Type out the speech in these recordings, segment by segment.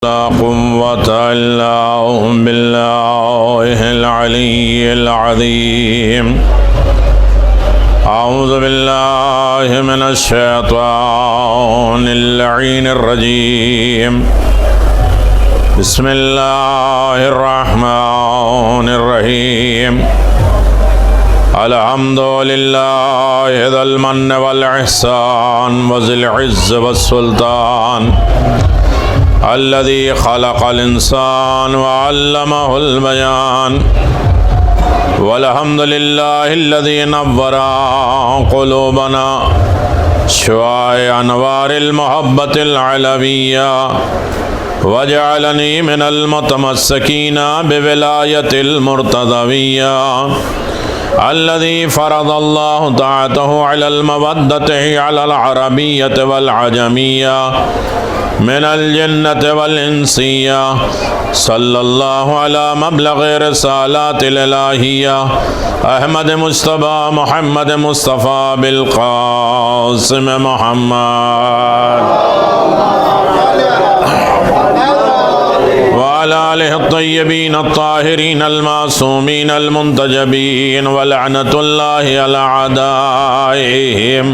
ला कुव्वता इल्ला बिल्लाहिल अलिय्यिल अज़ीम। अऊज़ु बिल्लाहि मिनश शैतानिर लईनिर रजीम। बिस्मिल्लाहिर रहमानिर रहीम। अल्हम्दुलिल्लाहि ज़िल मन्न वल इहसान व ज़िल इज़्ज़ वस सुल्तान अल्लज़ी खलक़ल इंसान व अल्लमहुल बयान। वल्हम्दुलिल्लाहिल्लज़ी नव्वरा क़ुलूबना शुआए अनवारिल मुहब्बतिल अलविय्या वजअलनी मिनल मुतमस्सिकीना बिविलायतिल मुर्तज़विय्या अल्लज़ी फ़रज़ल्लाहु ताअतहु अलल मवद्दति अलल अरबिय्यति वल अजमिय्या मिनल जन्नति वल इंसिय्या सल्लल्लाहु अला मबलग़ि रिसालातिल इलाहिय्या अहमद मुस्तफ़ा मुहम्मद मुस्तफ़ा बिल क़ासिम मुहम्मद व अला आलिहि अत्तय्यबीन अत्ताहिरीन अल-मासूमीन अल-मुंतजबीन व लअनतुल्लाहि अला अदाइहिम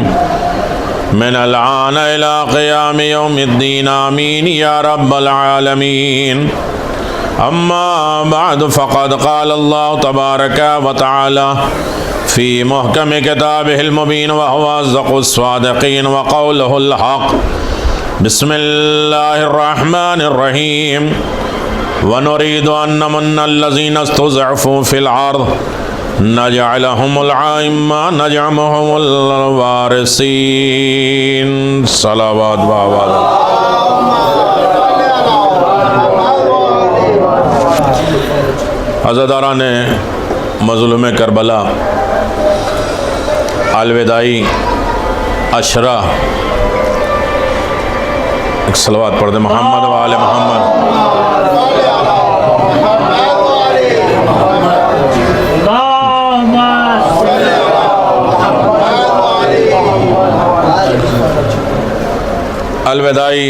मिनल आन इला क़ियाम यौमिद्दीन आमीन या रब्बल आलमीन। अम्मा बअद फ़क़द क़ाल अल्लाहु तबारक व तआला फ़ी मुहकम किताबिहिल मुबीन व हुवा अस्दक़ुस सादिक़ीन व क़ौलुहुल हक़। बिस्मिल्लाहिर रहमानिर रहीम। व नुरीदु अन नमुन्ना अल्लज़ीना इस्तुज़अफ़ू फ़िल अर्ज़ नजअलहुमुल आइम्मा नजअलहुमुल वारिसीन। सलावत बावत। अज़ादारान मज़लूम करबला अलविदाई अशरा एक सलावत पढ़ दे मोहम्मद व आले मोहम्मद। अलविदाई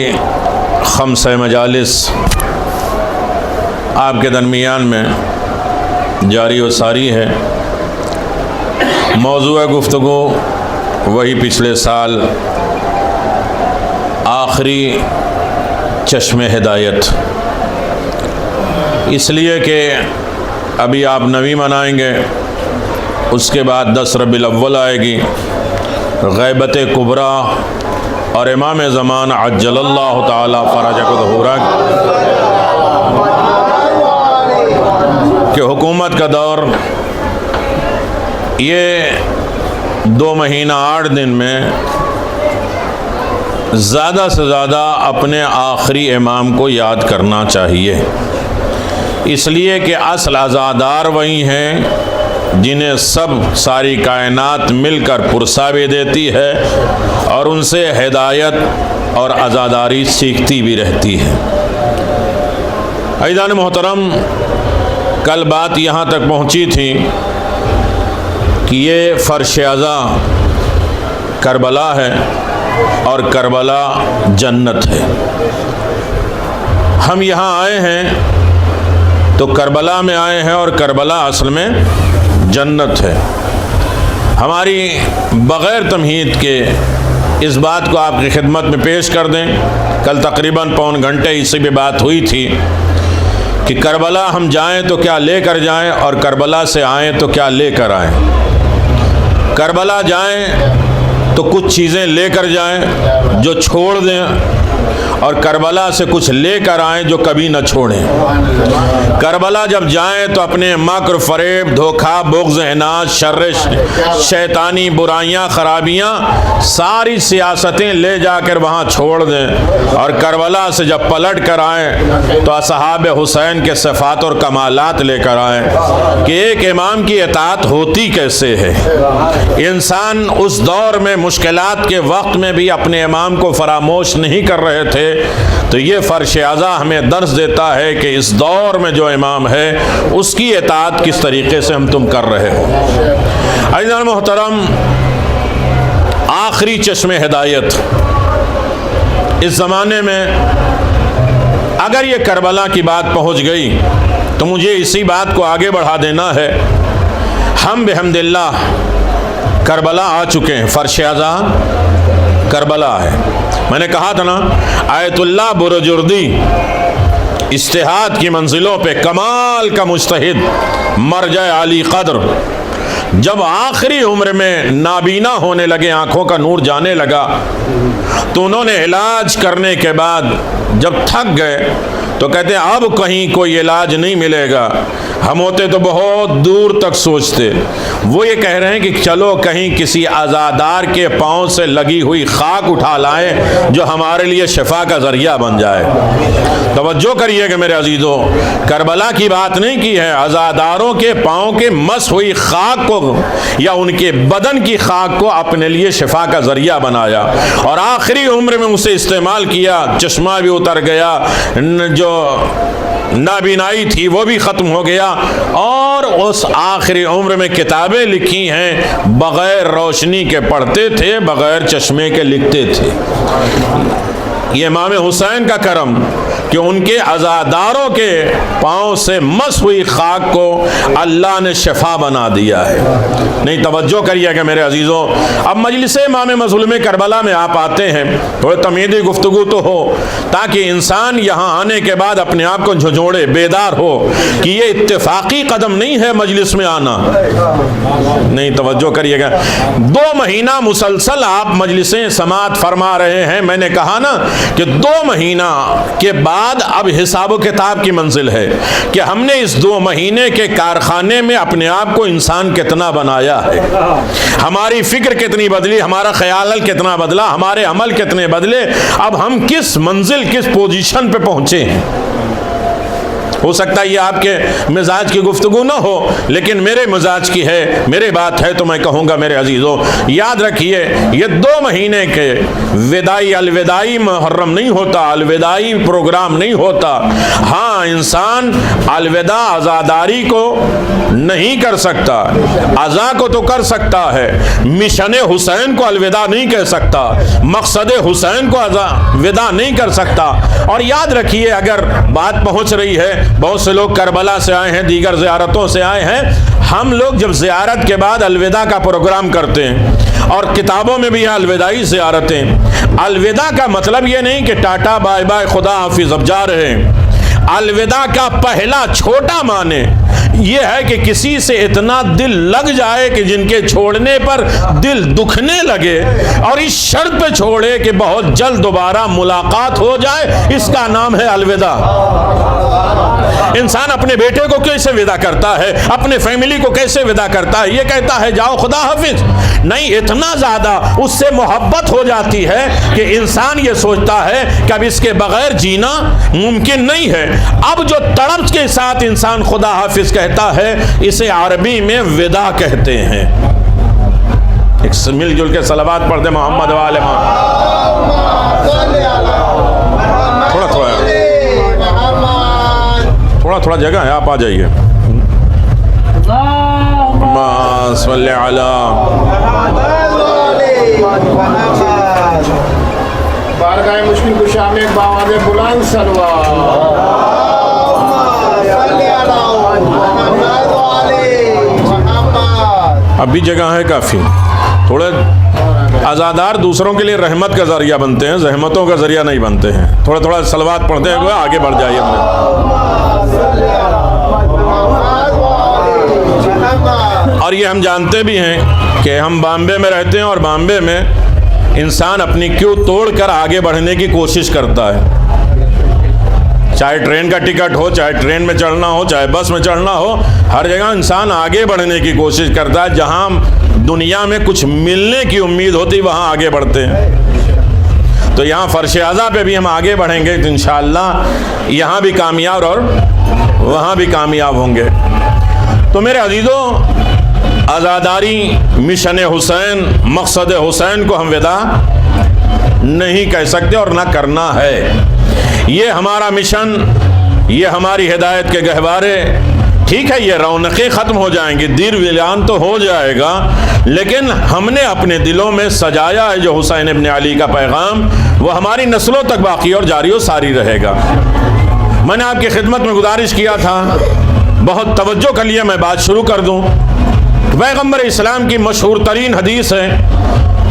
खम्से मजालिस आपके दरमियान में जारी व सारी है। मौज़ूअ गुफ्तगू वही पिछले साल आखिरी चश्मे हिदायत, इसलिए कि अभी आप नवी मनाएंगे, उसके बाद 10 रबीउल अव्वल आएगी, गैबत कुबरा और इमाम ज़मान अज्जलल्लाहु ताला फ़रजहु ज़ुहूरा कि हुकूमत का दौर, ये 2 महीना 8 दिन में ज़्यादा से ज़्यादा अपने आखिरी इमाम को याद करना चाहिए, इसलिए कि असल अज़ादार वही हैं जिन्हें सब सारी कायनात मिलकर पुरसावे देती है और उनसे हिदायत और आज़ादारी सीखती भी रहती है। अज़ीज़ान मोहतरम, कल बात यहाँ तक पहुँची थी कि ये फ़र्श अज़ा करबला है और करबला जन्नत है। हम यहाँ आए हैं तो करबला में आए हैं और करबला असल में जन्नत है। हमारी बग़ैर तमहीद के इस बात को आपकी खिदमत में पेश कर दें। कल तकरीबन पौन घंटे इसी पे बात हुई थी कि करबला हम जाएं तो क्या लेकर जाएं और करबला से आएं तो क्या लेकर आएं। करबला जाएं तो कुछ चीज़ें लेकर जाएं जो छोड़ दें, और करबला से कुछ लेकर आएँ जो कभी न छोड़ें। करबला जब जाएं तो अपने मक्र, फरेब, धोखा, बुग़्ज़, इनाद, शर्र, शैतानी बुराइयां, खराबियां, सारी सियासतें ले जाकर वहाँ छोड़ दें, और करबला से जब पलट कर आएँ तो असहाब हुसैन के सिफ़ात और कमालात लेकर आएँ कि एक इमाम की इताअत होती कैसे है। इंसान उस दौर में मुश्किलात के वक्त में भी अपने इमाम को फरामोश नहीं कर रहे थे, तो ये फ़र्श अज़ा हमें दर्स देता है कि इस दौर में जो इमाम है उसकी इताअत किस तरीक़े से हम तुम कर रहे हो। अज़ीज़ान मोहतरम, आखिरी चश्मे हिदायत इस ज़माने में अगर ये करबला की बात पहुंच गई तो मुझे इसी बात को आगे बढ़ा देना है। हम बिहम्दिल्लाह करबला आ चुके हैं, फर्श आज़ा करबला है। मैंने कहा था ना, आयतुल्लाह बुरजुर्दी इज्तिहाद की मंजिलों पे कमाल का मुज्तहिद, मरजा आली कद्र, जब आखिरी उम्र में नाबीना होने लगे, आंखों का नूर जाने लगा, तो उन्होंने इलाज करने के बाद जब थक गए तो कहते अब कहीं कोई इलाज नहीं मिलेगा। हम होते तो बहुत दूर तक सोचते। वो ये कह रहे हैं कि चलो कहीं किसी आज़ादार के पाँव से लगी हुई खाक उठा लाएं जो हमारे लिए शिफा का ज़रिया बन जाए। तवज्जो करिएगा मेरे अजीज़ों, करबला की बात नहीं की है, आज़ादारों के पाँव के मस हुई खाक को या उनके बदन की खाक को अपने लिए शिफा का ज़रिया बनाया और आखिरी उम्र में उसे इस्तेमाल किया। चश्मा भी उतर गया, जो नाबीनाई थी वो भी ख़त्म हो गया और उस आखिरी उम्र में किताबें लिखी हैं, बग़ैर रोशनी के पढ़ते थे, बग़ैर चश्मे के लिखते थे। ये इमाम हुसैन का करम कि उनके अज़ादारों के पाँव से मस हुई खाक को अल्लाह ने शफा बना दिया है। नहीं, तवज्जो करिएगा मेरे अजीज़ों। अब मजलिस इमाम मज़लूम करबला में आप आते हैं, थोड़े तमीदी गुफ्तगू तो हो ताकि इंसान यहाँ आने के बाद अपने आप को झंझोड़े, बेदार हो कि ये इत्तेफाकी कदम नहीं है मजलिस में आना। नहीं, तवज्जो करिएगा। 2 महीना मुसलसल आप मजलिसें समाअत फरमा रहे हैं। मैंने कहा ना कि 2 महीना के बाद अब हिसाब किताब की मंजिल है कि हमने इस 2 महीने के कारखाने में अपने आप को इंसान कितना बनाया है, हमारी फिक्र कितनी बदली, हमारा ख्याल कितना बदला, हमारे अमल कितने बदले, अब हम किस मंजिल, किस पोजीशन पे पहुंचे हैं। हो सकता है ये आपके मिजाज की गुफ्तगू ना हो, लेकिन मेरे मिजाज की है, मेरे बात है तो मैं कहूँगा मेरे अजीज़ों, याद रखिए ये 2 महीने के विदाई, अलविदाई मुहर्रम नहीं होता, अलविदाई प्रोग्राम नहीं होता। हाँ, इंसान अलविदा आज़ादारी को नहीं कर सकता, अज़ा को तो कर सकता है, मिशन हुसैन को अलविदा नहीं कह सकता, मकसद हुसैन को विदा नहीं कर सकता। और याद रखिए, अगर बात पहुँच रही है, बहुत से लोग करबला से आए हैं, दीगर ज़ियारतों से आए हैं, हम लोग जब ज़ियारत के बाद अलविदा का प्रोग्राम करते हैं और किताबों में भी है अलविदाई ज़ियारतें। अलविदा का मतलब ये नहीं कि टाटा बाय बाय खुदा हाफिज़ अब जा रहे हैं। अलविदा का पहला छोटा माने ये है कि किसी से इतना दिल लग जाए कि जिनके छोड़ने पर दिल दुखने लगे और इस शर्त पे छोड़े कि बहुत जल्द दोबारा मुलाकात हो जाए, इसका नाम है अलविदा। इंसान अपने बेटे को कैसे विदा करता है, अपने फैमिली को कैसे विदा करता है, ये कहता है जाओ खुदा हाफिज। नहीं, इतना ज़्यादा उससे मोहब्बत हो जाती है कि इंसान ये सोचता है कि अब इसके बगैर जीना मुमकिन नहीं है। अब जो तड़प के साथ इंसान खुदा हाफिज कहता है, इसे अरबी में विदा कहते हैं। एक मिलजुल के सलावत पढ़ते मोहम्मद वाले थोड़ा जगह है, आप आ जाइए। बारगाह मुश्किल कुशा में बावाज़े बुलंद सलवात। अभी जगह है काफ़ी। थोड़े आज़ादार दूसरों के लिए रहमत का ज़रिया बनते हैं, ज़हमतों का ज़रिया नहीं बनते हैं। थोड़ा थोड़ा सलवात पढ़ते हुए आगे बढ़ जाइए। और ये हम जानते भी हैं कि हम बॉम्बे में रहते हैं और बॉम्बे में इंसान अपनी क्यू तोड़कर आगे बढ़ने की कोशिश करता है। चाहे ट्रेन का टिकट हो, चाहे ट्रेन में चढ़ना हो, चाहे बस में चढ़ना हो, हर जगह इंसान आगे बढ़ने की कोशिश करता है। जहाँ दुनिया में कुछ मिलने की उम्मीद होती वहाँ आगे बढ़ते हैं। तो यहाँ फर्श आज़ा पे भी हम आगे बढ़ेंगे तो इंशाअल्लाह यहाँ भी कामयाब और वहाँ भी कामयाब होंगे। तो मेरे अजीज़ों, आज़ादारी, मिशन हुसैन, मकसद हुसैन को हम विदा नहीं कह सकते और ना करना है। ये हमारा मिशन, ये हमारी हिदायत के गहवारे, ठीक है, ये रौनकें ख़त्म हो जाएंगी, दीर विलान तो हो जाएगा, लेकिन हमने अपने दिलों में सजाया है जो हुसैन इब्न अली का पैगाम, वो हमारी नस्लों तक बाकी और जारी और सारी रहेगा। मैंने आपकी खिदमत में गुजारिश किया था, बहुत तवज्जो के लिए मैं बात शुरू कर दूं। पैगंबर इस्लाम की मशहूर तरीन हदीस है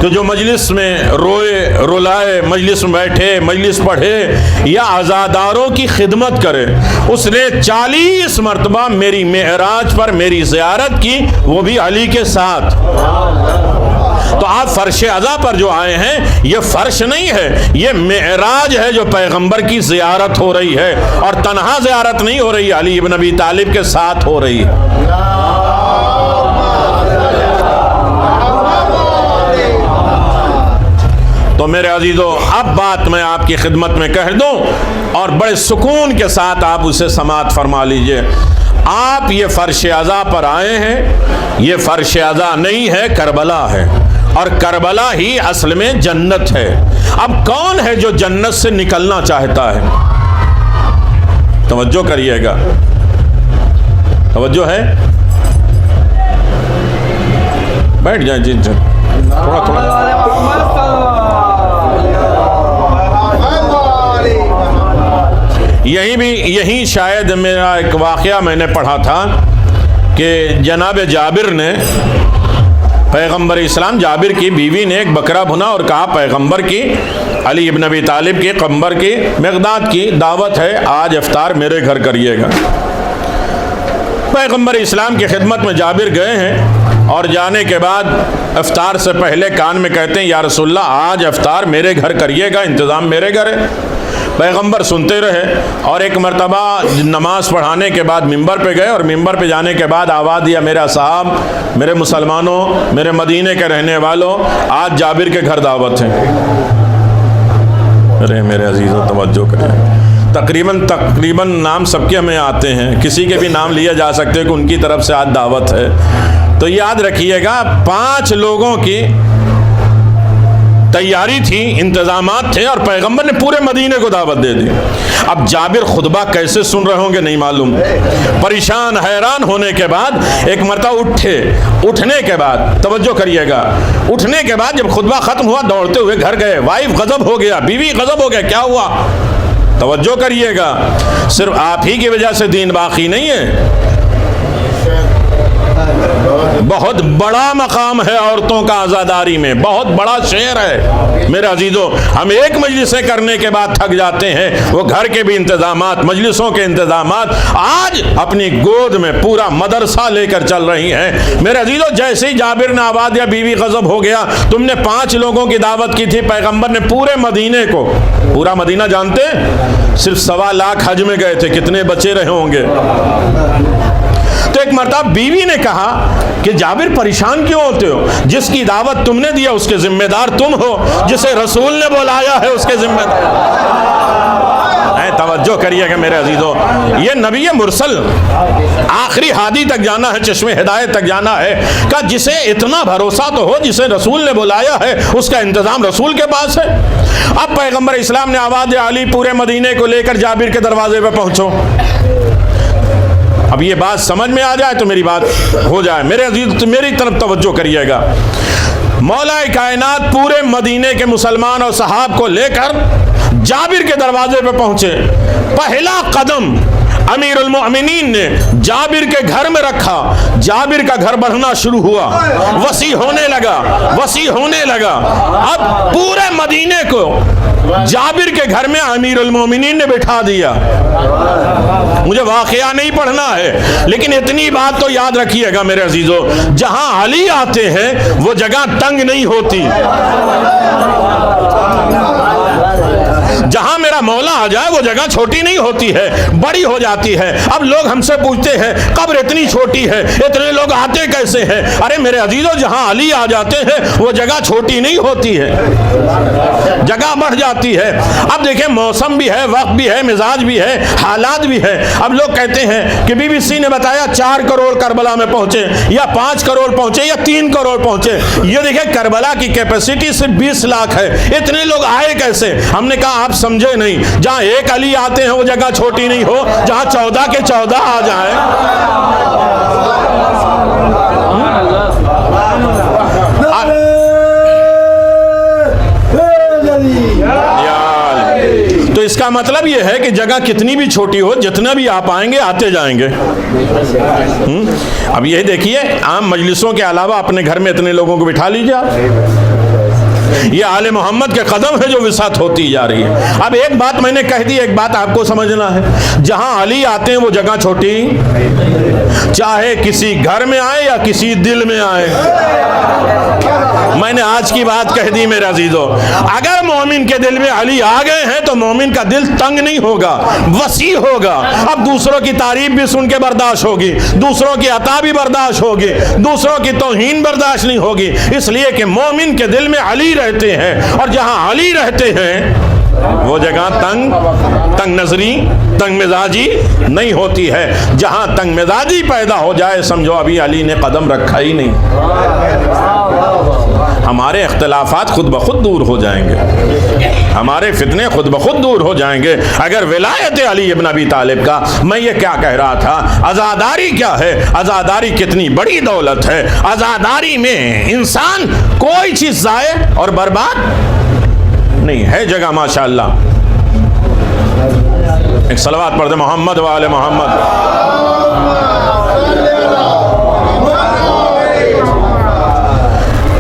कि जो मजलिस में रोए रुलाए, मजलिस में बैठे, मजलिस पढ़े या आज़ादारों की खिदमत करे, उसने 40 मरतबा मेरी मेराज पर मेरी ज़ियारत की, वो भी अली के साथ। तो आप फर्श अज़ा पर जो आए हैं, ये फर्श नहीं है, ये मेराज है जो पैगंबर की ज़ियारत हो रही है, और तन्हा ज़ियारत नहीं हो रही, अली इब्न अबी तालिब के साथ हो रही है। तो मेरे अजीजों, अब बात मैं आपकी खिदमत में कह दूं और बड़े सुकून के साथ आप उसे समाअत फरमा लीजिए। आप ये फर्श अज़ा पर आए हैं, ये फर्श अज़ा नहीं है, करबला है, और करबला ही असल में जन्नत है। अब कौन है जो जन्नत से निकलना चाहता है? तवज्जो करिएगा, तवज्जो है, बैठ जाए जी, थोड़ा थोड़ा। यही शायद मेरा एक वाक़या मैंने पढ़ा था कि जनाब जाबिर ने, पैगंबर इस्लाम जाबिर की बीवी ने एक बकरा भुना और कहा पैगंबर की, अली इब्न अबी तालिब की, कम्बर की, मिक़दाद की दावत है, आज इफ्तार मेरे घर करिएगा। पैगंबर इस्लाम की खिदमत में जाबिर गए हैं और जाने के बाद इफ्तार से पहले कान में कहते हैं, या रसूलल्लाह आज इफ्तार मेरे घर करिएगा, इंतज़ाम मेरे घर है। पैगंबर सुनते रहे और एक मरतबा नमाज पढ़ाने के बाद मिंबर पे गए और मिंबर पे जाने के बाद आवाज़ दिया, मेरा साहब, मेरे मुसलमानों, मेरे मदीने के रहने वालों, आज जाबिर के घर दावत है। अरे मेरे अजीज़ों, तवज्जो करें। तकरीबन नाम सबके हमें आते हैं, किसी के भी नाम लिया जा सकते हैं कि उनकी तरफ से आज दावत है। तो याद रखिएगा, 5 लोगों की तैयारी थी, इंतजामात थे, और पैगंबर ने पूरे मदीने को दावत दे दी। अब जाबिर खुतबा कैसे सुन रहे होंगे नहीं मालूम, परेशान हैरान होने के बाद एक मरतबा उठे। उठने के बाद तवज्जो करिएगा, उठने के बाद जब खुतबा खत्म हुआ, दौड़ते हुए घर गए। वाइफ गजब हो गया, बीवी गजब हो गया, क्या हुआ? तवज्जो करिएगा, सिर्फ आप ही की वजह से दीन बाकी नहीं है, बहुत बड़ा मकाम है औरतों का आज़ादारी में, बहुत बड़ा शेर है। मेरे अजीजों, हम एक मजलिसें करने के बाद थक जाते हैं, वो घर के भी इंतजामात, मजलिसों के इंतजामात, आज अपनी गोद में पूरा मदरसा लेकर चल रही हैं। मेरे अजीजों, जैसे ही जाबिर ने आवाज़ दिया, बीवी गजब हो गया, तुमने 5 लोगों की दावत की थी, पैगंबर ने पूरे मदीने को, पूरा मदीना जानते, सिर्फ 1.25 लाख हज में गए थे, कितने बचे रहे होंगे। तो एक मरतबा बीवी ने कहा कि जाबिर परेशान क्यों होते हो, जिसकी दावत तुमने दिया उसके जिम्मेदार तुम हो, जिसे रसूल ने बुलाया है उसके जिम्मेदार। तवज्जो करिएगा मेरे अजीजों, ये नबी मुरसल, आखिरी हादी तक जाना है, चश्मे हिदायत तक जाना है, का जिसे इतना भरोसा तो हो, जिसे रसूल ने बुलाया है उसका इंतजाम रसूल के पास है। अब पैगंबर इस्लाम ने आवाज़ दिया, अली पूरे मदीने को लेकर जाबिर के दरवाजे पर पहुंचो। अब ये बात समझ में आ जाए तो मेरी बात हो जाए। मेरे अजीज, मेरी तरफ तवज्जो करिएगा, मौला कायनात पूरे मदीने के मुसलमान और सहाब को लेकर जाबिर के दरवाजे पे पहुंचे। पहला कदम अमीरुल मोमिनीन ने जाबिर के घर में रखा, जाबिर का घर बढ़ना शुरू हुआ, वसी होने लगा, वसी होने लगा। अब पूरे मदीने को जाबिर के घर में अमीरुल मोमिनीन ने बिठा दिया। मुझे वाकया नहीं पढ़ना है, लेकिन इतनी बात तो याद रखिएगा मेरे अजीजों, जहां अली आते हैं वो जगह तंग नहीं होती, जहां मेरा मौला आ जाए वो जगह छोटी नहीं होती है, बड़ी हो जाती है। अब लोग हमसे पूछते हैं कब्र इतनी छोटी है, इतने लोग आते कैसे हैं? अरे मेरे अजीजों, जहां अली आ जाते हैं वो जगह छोटी नहीं होती है, जगह बढ़ जाती है। अब देखें, मौसम भी है, वक्त भी है, मिजाज भी है, हालात भी है। अब लोग कहते हैं कि BBC ने बताया 4 करोड़ करबला में पहुंचे, या 5 करोड़ पहुंचे, या 3 करोड़ पहुंचे। ये देखें, करबला की कैपेसिटी सिर्फ 20 लाख है, इतने लोग आए कैसे? हमने कहा आप समझे नहीं, जहां एक अली आते हैं वो जगह छोटी नहीं हो, जहां 14 के 14 आ जाए। तो इसका मतलब यह है कि जगह कितनी भी छोटी हो, जितना भी आप आएंगे आते जाएंगे। अब यही देखिए, आम मजलिसों के अलावा अपने घर में इतने लोगों को बिठा लीजिए आप। ये आले मोहम्मद के कदम है जो विसात होती जा रही है। अब एक बात मैंने कह दी, एक बात आपको समझना है, जहां अली आते हैं वो जगह छोटी, चाहे किसी घर में आए या किसी दिल में आए। मैंने आज की बात कह दी मेरे अजीजों। अगर मोमिन के दिल में अली आ गए हैं तो मोमिन का दिल तंग नहीं होगा, वसी होगा। अब दूसरों की तारीफ भी सुन के बर्दाश्त होगी, दूसरों की अता भी बर्दाश्त होगी, दूसरों की तौहीन बर्दाश्त नहीं होगी, इसलिए कि मोमिन के दिल में अली रहते हैं। और जहां अली रहते हैं वो जगह तंग नजरी, तंग मिजाजी नहीं होती है। जहां तंग मिजाजी पैदा हो जाए समझो अभी अली ने कदम रखा ही नहीं। हमारे इख्तिलाफात खुद ब खुद दूर हो जाएंगे, हमारे फितने खुद ब खुद दूर हो जाएंगे अगर विलायत अली इब्न अबी तालिब का। मैं ये क्या कह रहा था, आज़ादारी क्या है, आज़ादारी कितनी बड़ी दौलत है। आज़ादारी में इंसान कोई चीज़ ज़ाये और बर्बाद नहीं है। जगह माशाअल्लाह, एक सलवात पढ़ दे, मोहम्मद वाले मोहम्मद।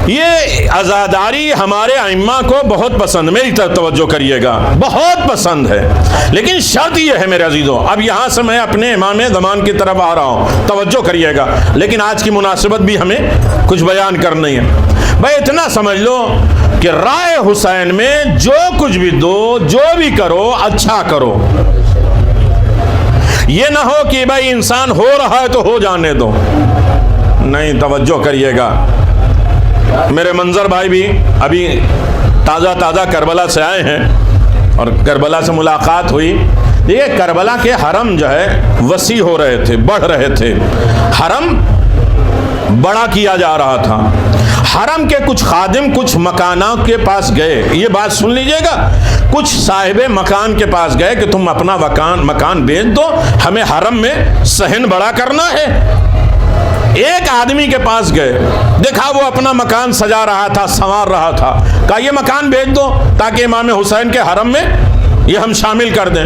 ये आज़ादारी हमारे अइम्मा को बहुत पसंद, मेरी तरफ तवज्जो करिएगा, बहुत पसंद है। लेकिन शर्त यह है मेरे अजीजों, अब यहाँ से मैं अपने इमाम ज़मान की तरफ आ रहा हूँ, तवज्जो करिएगा। लेकिन आज की मुनासिबत भी हमें कुछ बयान करनी है। भाई इतना समझ लो कि राय हुसैन में जो कुछ भी दो, जो भी करो, अच्छा करो। ये ना हो कि भाई इंसान हो रहा है तो हो जाने दो, नहीं, तवज्जो करिएगा। मेरे मंजर भाई भी अभी ताज़ा करबला से आए हैं और करबला से मुलाकात हुई। ये करबला के हरम जो है वसी हो रहे थे, बढ़ रहे थे, हरम बड़ा किया जा रहा था। हरम के कुछ खादिम कुछ मकाना के पास गए, ये बात सुन लीजिएगा, कुछ साहिबे मकान के पास गए कि तुम अपना मकान बेच दो, हमें हरम में सहन बड़ा करना है। एक आदमी के पास गए, देखा वो अपना मकान सजा रहा था, संवार रहा था, कहा ये मकान बेच दो ताकि इमाम हुसैन के हरम में ये हम शामिल कर दें,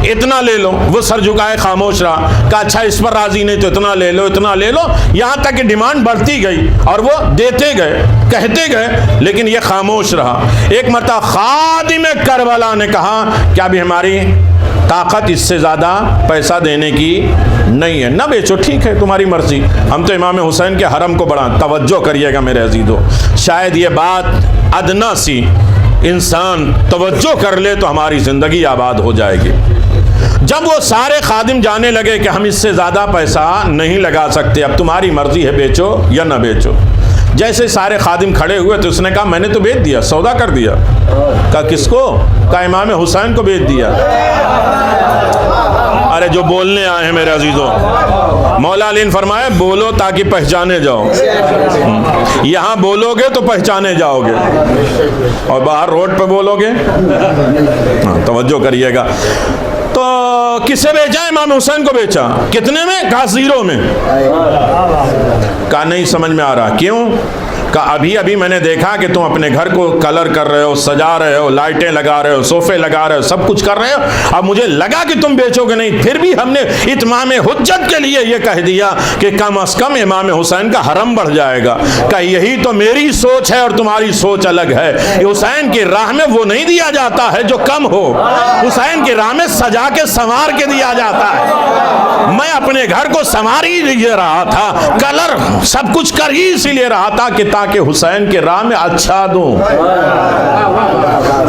इतना ले लो। वो सर झुकाए खामोश रहा, कहा अच्छा इस पर राजी नहीं तो इतना ले लो, इतना ले लो। यहाँ तक कि डिमांड बढ़ती गई और वो देते गए, कहते गए, लेकिन ये खामोश रहा। एक मरतबा खादिम करबला ने कहा क्या भी हमारी ताकत इससे ज़्यादा पैसा देने की नहीं है, ना बेचो, ठीक है तुम्हारी मर्जी, हम तो इमाम हुसैन के हरम को बढ़ा। तवज्जो करिएगा मेरे अजीजों, शायद ये बात अदना सी इंसान तवज्जो कर ले तो हमारी ज़िंदगी आबाद हो जाएगी। जब वो सारे खादिम जाने लगे कि हम इससे ज़्यादा पैसा नहीं लगा सकते, अब तुम्हारी मर्जी है, बेचो या ना बेचो। जैसे सारे खादिम खड़े हुए तो उसने कहा मैंने तो बेच दिया, सौदा कर दिया। कहा किसको? कहा इमाम हुसैन को बेच दिया। अरे जो बोलने आए हैं मेरे अजीजों, मौला अली ने फरमाया बोलो ताकि पहचाने जाओ। यहाँ बोलोगे तो पहचाने जाओगे और बाहर रोड पे बोलोगे। हाँ, तवज्जो करिएगा। तो किसे बेचा? इमाम हुसैन को बेचा। कितने में? कहा 0 में। कहा नहीं समझ में आ रहा, क्यों? कहा अभी अभी मैंने देखा कि तुम अपने घर को कलर कर रहे हो, सजा रहे हो, लाइटें लगा रहे हो, सोफे लगा रहे हो, सब कुछ कर रहे हो। अब मुझे लगा कि तुम बेचोगे नहीं, फिर भी हमने इत्माम हुज्जत के लिए ये कह दिया कि कम से कम इमाम हुसैन का हरम बढ़ जाएगा। कहा यही तो मेरी सोच है और तुम्हारी सोच अलग है। हुसैन की राह में वो नहीं दिया जाता है जो कम हो, हुसैन की राह में सजा के संवार के दिया जाता है। मैं अपने घर को संवार ही ले रहा था, कलर सब कुछ कर ही इसीलिए रहा था कि ताकि हुसैन के राह में अच्छा दूं।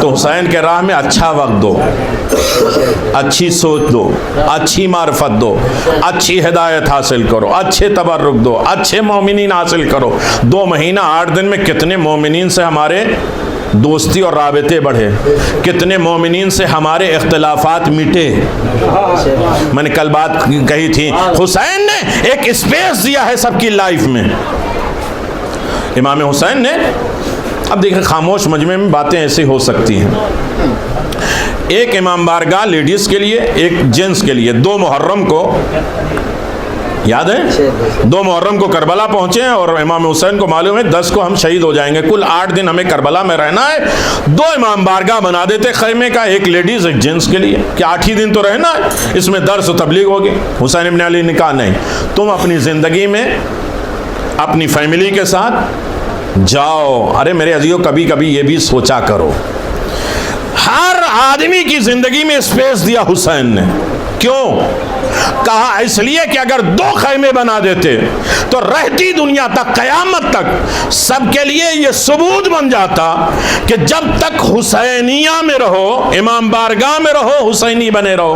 तो हुसैन के राह में अच्छा वक्त दो, अच्छी सोच दो, अच्छी मार्फत दो, अच्छी हिदायत हासिल करो, अच्छे तबर्रुक दो, अच्छे मोमिनीन हासिल करो। 2 महीना 8 दिन में कितने मोमिनीन से हमारे दोस्ती और राबते बढ़े, कितने मोमिनीन से हमारे इख्तिलाफात मिटे। मैंने कल बात कही थी, हुसैन ने एक स्पेस दिया है सबकी लाइफ में। इमाम हुसैन ने, अब देखिए खामोश मजमे में बातें ऐसी हो सकती हैं। एक इमाम बारगाह लेडीज़ के लिए, एक जेंट्स के लिए। 2 मुहर्रम को याद है? 2 मुहर्रम को करबला पहुंचे हैं और इमाम हुसैन को मालूम है 10 को हम शहीद हो जाएंगे, कुल 8 दिन हमें करबला में रहना है। 2 इमाम बारगाह बना देते खैमे का, एक लेडीज एक जेंट्स के लिए, कि 8 ही दिन तो रहना है, इसमें दर्स तबलीग होगी। हुसैन इब्न अली ने कहा नहीं, तुम अपनी ज़िंदगी में अपनी फैमिली के साथ जाओ। अरे मेरे अजीजों, कभी कभी ये भी सोचा करो, हर आदमी की जिंदगी में स्पेस दिया हुसैन ने। क्यों? कहा इसलिए कि अगर 2 खैमे बना देते तो रहती दुनिया तक, कयामत तक सबके लिए ये सबूत बन जाता कि जब तक हुसैनिया में रहो, इमाम बारगाह में रहो, हुसैनी बने रहो।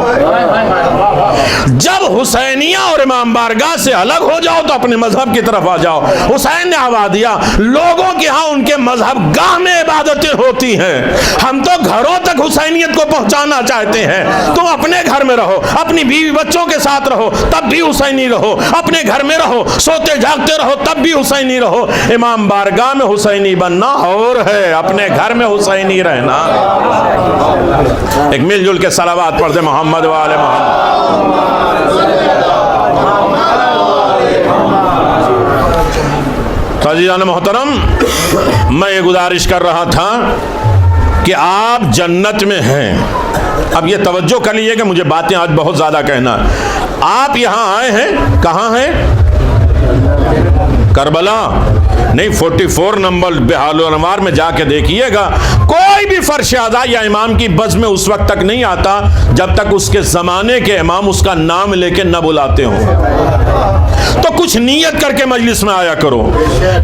जब हुसैनिया और इमाम बारगाह से अलग हो जाओ तो अपने मजहब की तरफ आ जाओ। हुसैन ने आवाज दिया, लोगों के यहाँ उनके मजहब गाह में इबादतें होती हैं, हम तो घरों तक हुसैनियत को पहुंचाना चाहते हैं। तुम अपने घर में रहो, अपनी बीवी बच्चों के साथ रहो, तब भी हुसैनी रहो, अपने घर में रहो, सोते जागते रहो, तब भी हुसैनी रहो। इमाम बारगाह में हुसैनी बनना और है अपने घर में हुसैनी रहना। एक मिलजुल के सलावात पढ़ते मोहम्मद वाले मोहम्मद। अज़ीज़ान मोहतरम, मैं ये गुजारिश कर रहा था कि आप जन्नत में हैं। अब ये तवज्जो कर लीजिए कि मुझे बातें आज बहुत ज़्यादा कहना है। आप यहाँ आए हैं, कहाँ हैं? करबला नहीं, 44 नंबर बेहाल-ओ-अनवार में जाके देखिएगा, कोई भी फर्श आज़ा या इमाम की बज़ में उस वक्त तक नहीं आता जब तक उसके ज़माने के इमाम उसका नाम लेके न बुलाते हों। तो कुछ नीयत करके मजलिस में आया करो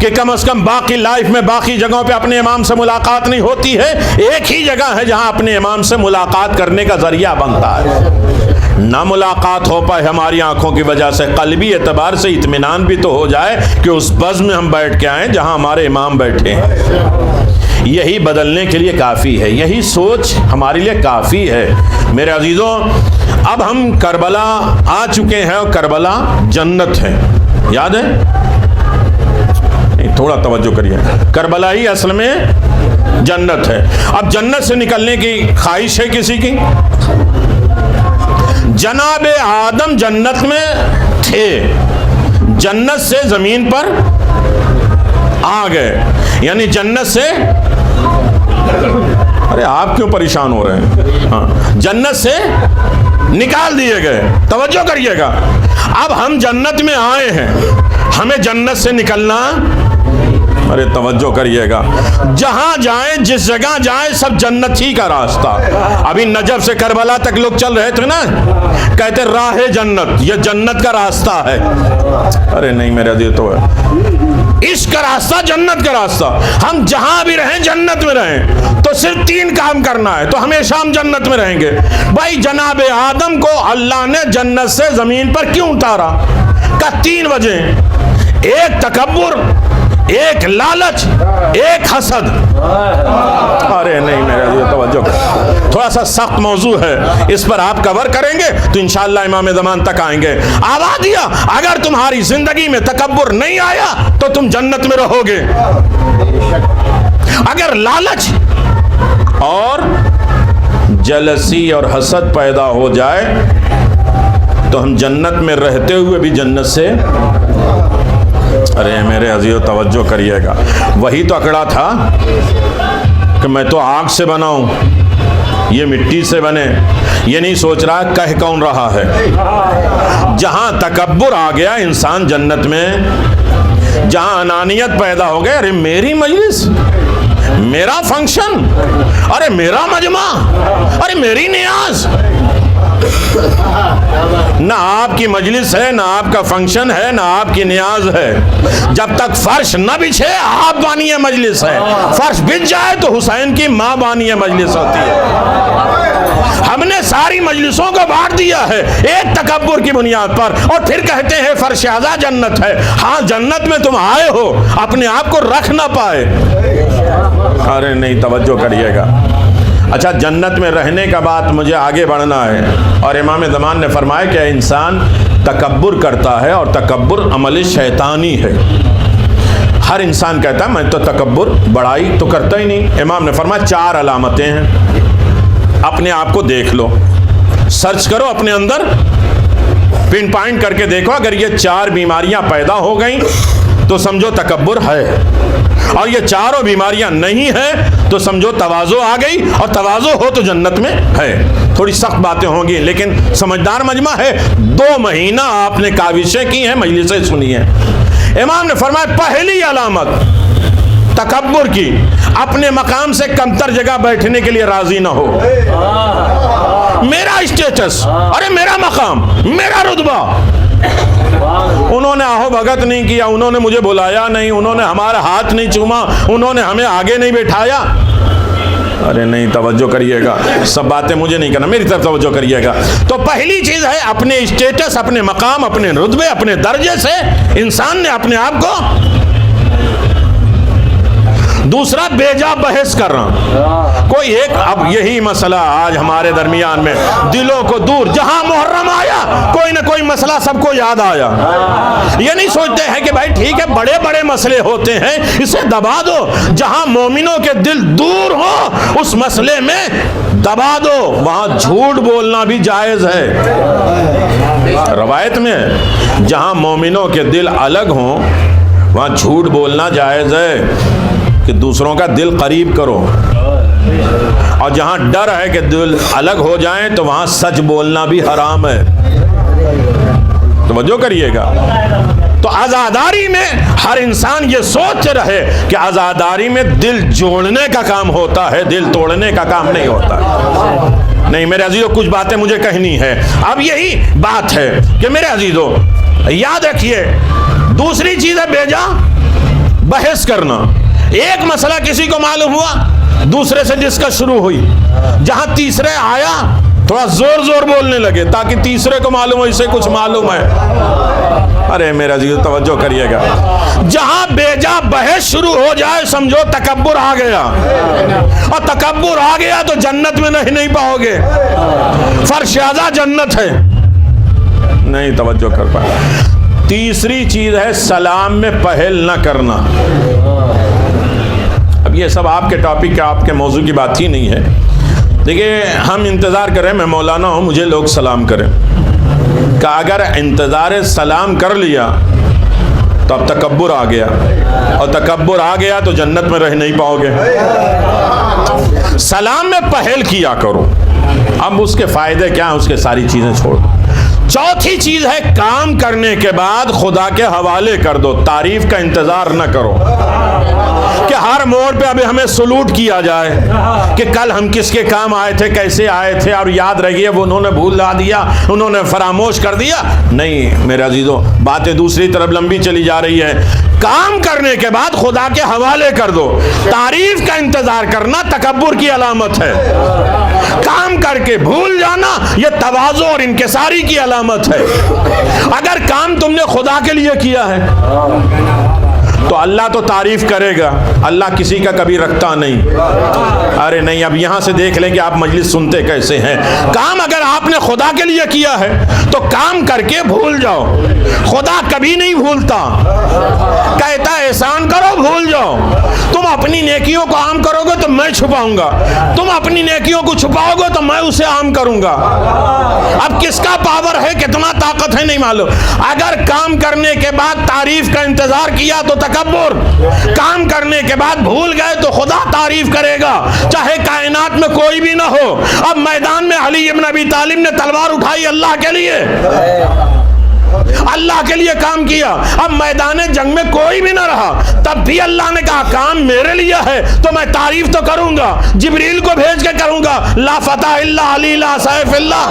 कि कम से कम बाकी लाइफ में बाकी जगहों पे अपने इमाम से मुलाकात नहीं होती है, एक ही जगह है जहां अपने इमाम से मुलाकात करने का जरिया बनता है। ना मुलाकात हो पाए हमारी आंखों की वजह से, कल्बी एतबार से इत्मीनान भी तो हो जाए कि उस बज़ में हम बैठ के आए जहां हमारे इमाम बैठे हैं। यही बदलने के लिए काफ़ी है, यही सोच हमारे लिए काफ़ी है। मेरे अजीज़ों, अब हम करबला आ चुके हैं और करबला जन्नत है, याद है? थोड़ा तवज्जो करिए, करबला ही असल में जन्नत है। अब जन्नत से निकलने की ख्वाहिश है किसी की? जनाब आदम जन्नत में थे, जन्नत से जमीन पर आ गए, यानी जन्नत से, अरे आप क्यों परेशान हो रहे हैं? हाँ, जन्नत से निकाल दिए गए। तवज्जो करिएगा, अब हम जन्नत में आए हैं, हमें जन्नत से निकलना, अरे तवज्जो करिएगा, जहां जाए जिस जगह जाए सब जन्नत ही का रास्ता। अभी नजफ से करबला तक लोग चल रहे थे ना, कहते राह जन्नत, ये जन्नत का रास्ता है। अरे नहीं मेरे दिल तो है, इसका रास्ता जन्नत का रास्ता। हम जहां भी रहें जन्नत में रहें, तो सिर्फ 3 काम करना है तो हमेशा हम जन्नत में रहेंगे। भाई जनाब आदम को अल्लाह ने जन्नत से जमीन पर क्यों उतारा? का 3 वजह, एक तकब्बुर, एक लालच, एक हसद। अरे नहीं मेरे लिए तवज्जो, थोड़ा सा सख्त मौजू है, इस पर आप कवर करेंगे तो इंशाअल्लाह इमाम ज़मान तक आएंगे। आवाज़ दिया, अगर तुम्हारी जिंदगी में तकब्बुर नहीं आया तो तुम जन्नत में रहोगे। अगर लालच और जलसी और हसद पैदा हो जाए तो हम जन्नत में रहते हुए भी जन्नत से, अरे मेरे अजीज़ो तवज्जो करिएगा, वही तो अकड़ा था कि मैं तो आग से बना हूँ, ये मिट्टी से बने। ये नहीं सोच रहा कह कौन रहा है। जहाँ तकब्बुर आ गया इंसान जन्नत में, जहाँ अनानियत पैदा हो गया, अरे मेरी मजलिस, मेरा फंक्शन, अरे मेरा मजमा, अरे मेरी नियाज, ना आपकी मजलिस है, ना आपका फंक्शन है, ना आपकी नियाज है। जब तक फर्श न बिछे आप बानिए मजलिस है, फर्श बिछ जाए तो हुसैन की माँ बानिए मजलिस होती है। हमने सारी मजलिसों को बांट दिया है एक तकब्बुर की बुनियाद पर, और फिर कहते हैं फर्श आज़ा जन्नत है। हाँ, जन्नत में तुम आए हो, अपने आप को रख ना पाए। अरे नहीं तवज्जो करिएगा। अच्छा, जन्नत में रहने का बात मुझे आगे बढ़ना है, और इमाम ज़मान ने फरमाया कि इंसान तकब्बुर करता है और तकब्बुर अमल शैतानी है। हर इंसान कहता है मैं तो तकब्बुर, बड़ाई तो करता ही नहीं। इमाम ने फरमाया 4 अलामतें हैं, अपने आप को देख लो, सर्च करो अपने अंदर, पिन पॉइंट करके देखो, अगर ये 4 बीमारियां पैदा हो गई तो समझो तकब्बुर है, और ये चारों बीमारियां नहीं है तो समझो तवाज़ो आ गई, और तवाज़ो हो तो जन्नत में है। थोड़ी सख्त बातें होंगी लेकिन समझदार मजमा है। 2 महीना आपने काविशें की हैं, मजलिसें सुनी हैं। इमाम ने फरमाया पहली अलामत तकब्बुर की, अपने मकाम से कमतर जगह बैठने के लिए राजी ना हो। मेरा स्टेटस, अरे मेरा मकाम, मेरा रुतबा, उन्होंने आहो भगत नहीं किया, उन्होंने मुझे बुलाया नहीं, उन्होंने हमारा हाथ नहीं चूमा, उन्होंने हमें आगे नहीं बैठाया। अरे नहीं, तवज्जो करिएगा, सब बातें मुझे नहीं करना, मेरी तरफ तवज्जो करिएगा। तो पहली चीज है अपने स्टेटस, अपने मकाम, अपने रुतबे, अपने दर्जे से इंसान ने अपने आप को। दूसरा बेजा बहस करना। कोई एक, अब यही मसला आज हमारे दरमियान में, दिलों को दूर, जहां मुहर्रम आया कोई ना कोई मसला सबको याद आया। ये नहीं सोचते हैं कि भाई ठीक है बड़े बड़े मसले होते हैं इसे दबा दो, जहां मोमिनों के दिल दूर हो उस मसले में दबा दो, वहां झूठ बोलना भी जायज है। रवायत में जहां मोमिनों के दिल अलग हों वहां झूठ बोलना जायज है कि दूसरों का दिल करीब करो, और जहां डर है कि दिल अलग हो जाएं तो वहां सच बोलना भी हराम है। तवज्जो करिएगा। तो आज़ादारी में हर इंसान ये सोच रहे कि आज़ादारी में दिल जोड़ने का काम होता है, दिल तोड़ने का काम नहीं होता। नहीं मेरे अजीजों, कुछ बातें मुझे कहनी है। अब यही बात है कि मेरे अजीजों याद रखिए, दूसरी चीज है बेजा बहस करना। एक मसला किसी को मालूम हुआ, दूसरे से डिस्कस शुरू हुई, जहां तीसरे आया थोड़ा जोर जोर बोलने लगे ताकि तीसरे को मालूम हो इसे कुछ मालूम है। अरे मेरा जी तवज्जो करिएगा, जहां बेजा बहस शुरू हो जाए समझो तकब्बुर आ गया, और तकब्बुर आ गया तो जन्नत में नहीं पाओगे। फर्शादा जन्नत है, नहीं तवज्जो कर पाए। तीसरी चीज है सलाम में पहल न करना। अब ये सब आपके टॉपिक का, आपके मौजू की बात ही नहीं है। देखिए हम इंतज़ार करें, मैं मौलाना हूँ, मुझे लोग सलाम करें, कि अगर इंतज़ार सलाम कर लिया तो अब तकब्बुर आ गया, और तकब्बुर आ गया तो जन्नत में रह नहीं पाओगे। सलाम में पहल किया करो। अब उसके फ़ायदे क्या हैं, उसके सारी चीज़ें छोड़। चौथी चीज है काम करने के बाद खुदा के हवाले कर दो, तारीफ का इंतजार न करो कि हर मोड़ पे अभी हमें सलूट किया जाए कि कल हम किसके काम आए थे, कैसे आए थे, और याद रहिए वो उन्होंने भूला दिया, उन्होंने फरामोश कर दिया। नहीं मेरे अजीजों, बातें दूसरी तरफ लंबी चली जा रही है। काम करने के बाद खुदा के हवाले कर दो। तारीफ का इंतजार करना तकब्बुर की अलामत है, काम करके भूल जाना यह तवाज़ु और इंकिसारी की अलामत है। अगर काम तुमने खुदा के लिए किया है तो अल्लाह तो तारीफ करेगा, अल्लाह किसी का कभी रखता नहीं। अरे नहीं, अब यहां से देख लें कि आप मजलिस सुनते कैसे हैं। काम अगर आपने खुदा के लिए किया है तो काम करके भूल जाओ, खुदा कभी नहीं भूलता, कहता एहसान करो भूल जाओ। तुम अपनी नेकियों को आम करोगे तो मैं छुपाऊंगा, तुम अपनी नेकियों को छुपाओगे तो मैं उसे आम करूंगा। अब किसका पावर है, कितना ताकत है नहीं मालूम। अगर काम करने के बाद तारीफ का इंतजार किया तो तकब्बुर, काम करने के बाद भूल गए तो खुदा तारीफ करेगा, चाहे कायनात में कोई भी ना हो। अब मैदान में अली इब्न अबी तालिब ने तलवार उठाई अल्लाह के लिए, अल्लाह के लिए काम किया। अब मैदान जंग में कोई भी ना रहा, तब भी अल्लाह ने कहा काम मेरे लिए है तो मैं तारीफ तो करूंगा, जिब्रील को भेज के करूंगा। ला फतह इल्ला अली ला सैफ इल्ला।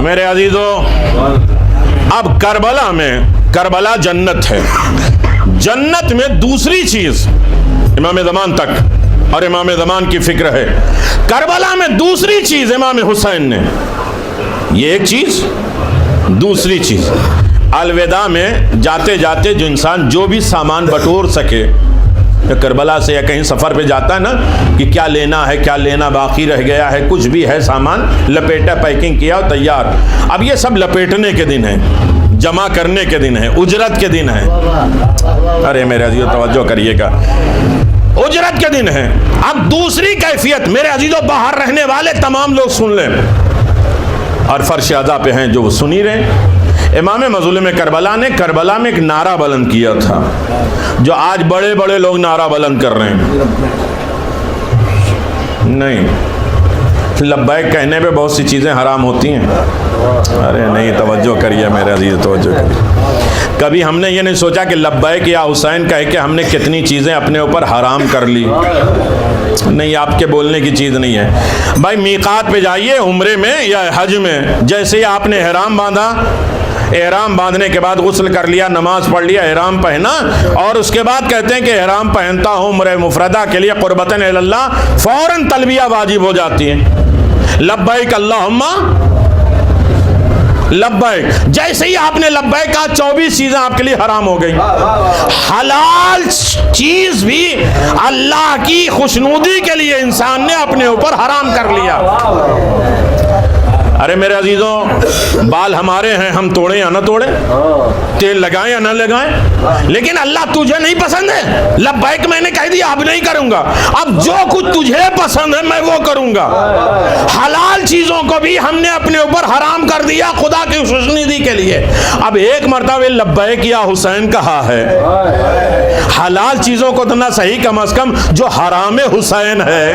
मेरे अजीजों, अब करबला में, करबला जन्नत है, जन्नत में दूसरी चीज इमाम ज़मान तक और इमाम ज़मान की फिक्र है। करबला में दूसरी चीज इमाम हुसैन ने, ये एक चीज, दूसरी चीज अलविदा में जाते जाते जो इंसान जो भी सामान बटोर सके, करबला से या कहीं सफ़र पे जाता है ना कि क्या लेना है, क्या लेना बाकी रह गया है, कुछ भी है सामान लपेटा, पैकिंग किया और तैयार। अब ये सब लपेटने के दिन है, जमा करने के दिन है, उजरत के दिन है। अरे मेरे अजीज़ तवज्जो करिएगा, उजरत के दिन है। अब दूसरी कैफियत मेरे अजीजों, बाहर रहने वाले तमाम लोग सुन लें और फर्श अज़ा पे हैं जो वो सुन ही रहे। इमाम मज़लूम करबला ने करबला में एक नारा बुलंद किया था जो आज बड़े बड़े लोग नारा बुलंद कर रहे हैं। नहीं, लब्बैक कहने पे बहुत सी चीज़ें हराम होती हैं। अरे नहीं, तवज्जो करिए मेरे अजीज़, तवज्जो करिए। कभी हमने ये नहीं सोचा कि लब्बैक या हुसैन कह के हमने कितनी चीज़ें अपने ऊपर हराम कर ली। नहीं, आपके बोलने की चीज़ नहीं है भाई। मीकात पे जाइए उम्रे में या हज में, जैसे ही आपने एहराम बांधा, एहराम बांधने के बाद गुस्ल कर लिया, नमाज पढ़ लिया, एहराम पहना और उसके बाद कहते हैं कि एहराम पहनता हूँ उम्रे मुफरदा के लिए कुर्बतन इल्लल्लाह, फौरन तलबिया वाजिब हो जाती है, लब्बैक अल्लाहुम्मा लब्बैक। जैसे ही आपने लब्बैक कहा 24 चीजें आपके लिए हराम हो गई। हलाल चीज भी अल्लाह की खुशनुदी के लिए इंसान ने अपने ऊपर हराम कर लिया। अरे मेरे अजीजों, बाल हमारे हैं, हम तोड़े या ना तोड़े, तेल लगाएं या ना लगाएं, लेकिन अल्लाह तुझे नहीं पसंद है, लब्बैक मैंने कह दिया, अब नहीं करूंगा। अब जो कुछ तुझे पसंद है मैं वो करूंगा। हलाल चीजों को भी हमने अपने ऊपर हराम कर दिया खुदा की खुशनुदी के लिए। अब एक मर्तबा लब्बैक या हुसैन कहा है, हलाल चीजों को तो ना सही, कम अज कम जो हराम हुसैन है,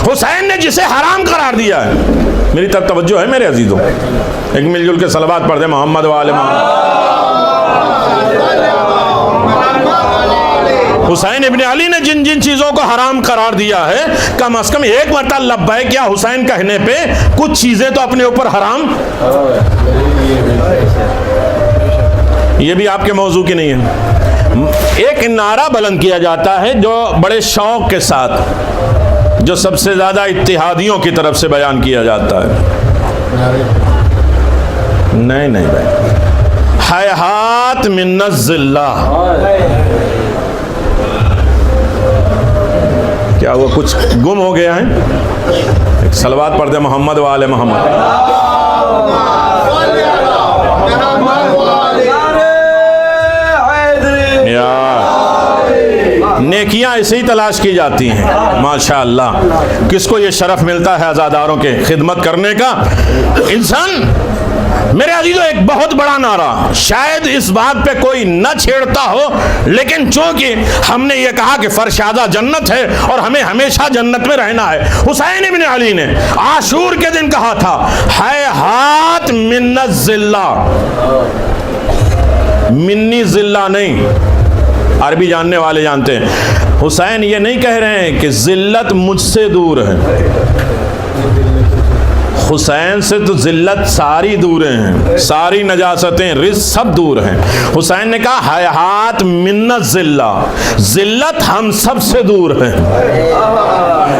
हुसैन ने जिसे हराम करार दिया है। मेरी तरफ तवज्जो है मेरे अजीजों, एक मिलजुल के सलवात पढ़ दे मोहम्मद वाले मोहम्मद। हुसैन इब्ने अली ने जिन जिन चीजों को हराम करार दिया है, कम अज कम एक मरतबा लब्बैक या हुसैन कहने पे कुछ चीजें तो अपने ऊपर हराम। ये भी आपके मौजू की नहीं है। एक नारा बुलंद किया जाता है जो बड़े शौक के साथ, जो सबसे ज्यादा इत्तेहादियों की तरफ से बयान किया जाता है। नहीं नहीं भाई, हैहात मिन्नज़ ज़िल्ला। क्या वो कुछ गुम हो गया है? एक सलवात पढ़ दे मोहम्मद वाले मोहम्मद। नेकियां ऐसे ही तलाश की जाती हैं माशाअल्लाह। किसको ये शरफ मिलता है अज़ादारों के खिदमत करने का? इंसान। मेरे अजीजों, एक बहुत बड़ा नारा, शायद इस बात पे कोई न छेड़ता हो, लेकिन चूंकि हमने ये कहा कि फरशादा जन्नत है और हमें हमेशा जन्नत में रहना है। हुसैन इब्ने अली ने आशूर के दिन कहा था, हैहात मिन्नज़ ज़िल्ला। मिन्नी ज़िल्ला नहीं, अरबी जानने वाले जानते हैं। हुसैन ये नहीं कह रहे हैं कि जिल्लत मुझसे दूर है। हुसैन से तो जिल्लत सारी दूर हैं, सारी नजासतें, रिज़्क़ सब दूर हैं। हुसैन ने कहा हैहात मिन्नत ज़िल्ला, जिल्लत हम सब से दूर है।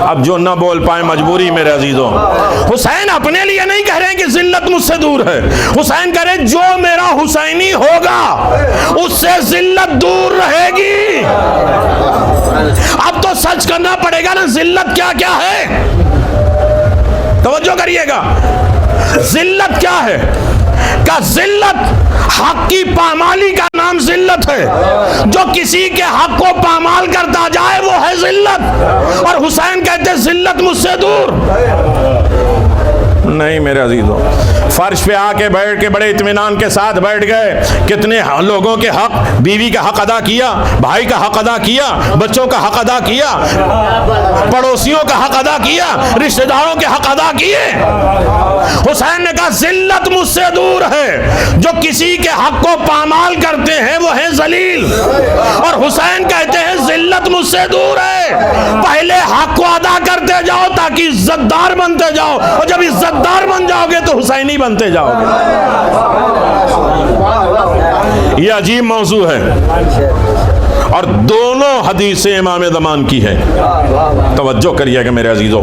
अब जो ना बोल पाए मजबूरी मेरे अजीजों। हुसैन अपने लिए नहीं कह रहे हैं कि जिल्लत मुझसे दूर है। हुसैन कह रहे जो मेरा हुसैनी होगा उससे जिल्लत दूर रहेगी। अब तो सच करना पड़ेगा ना, जिल्लत क्या क्या है, तवज्जो करिएगा। जिल्लत क्या है? का जिल्लत हक की पामाली का नाम जिल्लत है। जो किसी के हक को पामाल करता जाए वो है जिल्लत। और हुसैन कहते जिल्लत मुझसे दूर नहीं मेरे अजीजों। फर्श पे आके बैठ के बड़े इत्मीनान के साथ बैठ गए। कितने लोगों के हक, बीवी का हक अदा किया, भाई का हक अदा किया, बच्चों का हक अदा किया, पड़ोसियों का हक अदा किया, रिश्तेदारों के हक अदा किए। हुसैन ने कहा जिल्लत मुझसे दूर है। जो किसी के हक को पामाल करते हैं वो है जलील। और हुसैन कहते हैं जिल्लत मुझसे दूर है। पहले हक को अदा करते जाओ ताकि इज्जतदार बनते जाओ, और जब इज्जतदार बन जाओगे तो हुसैनी बनते जाओगे। ये अजीब मौजू है और दोनों हदीसें इमाम ज़मान की है। तवज्जो करिएगा मेरे अजीजों।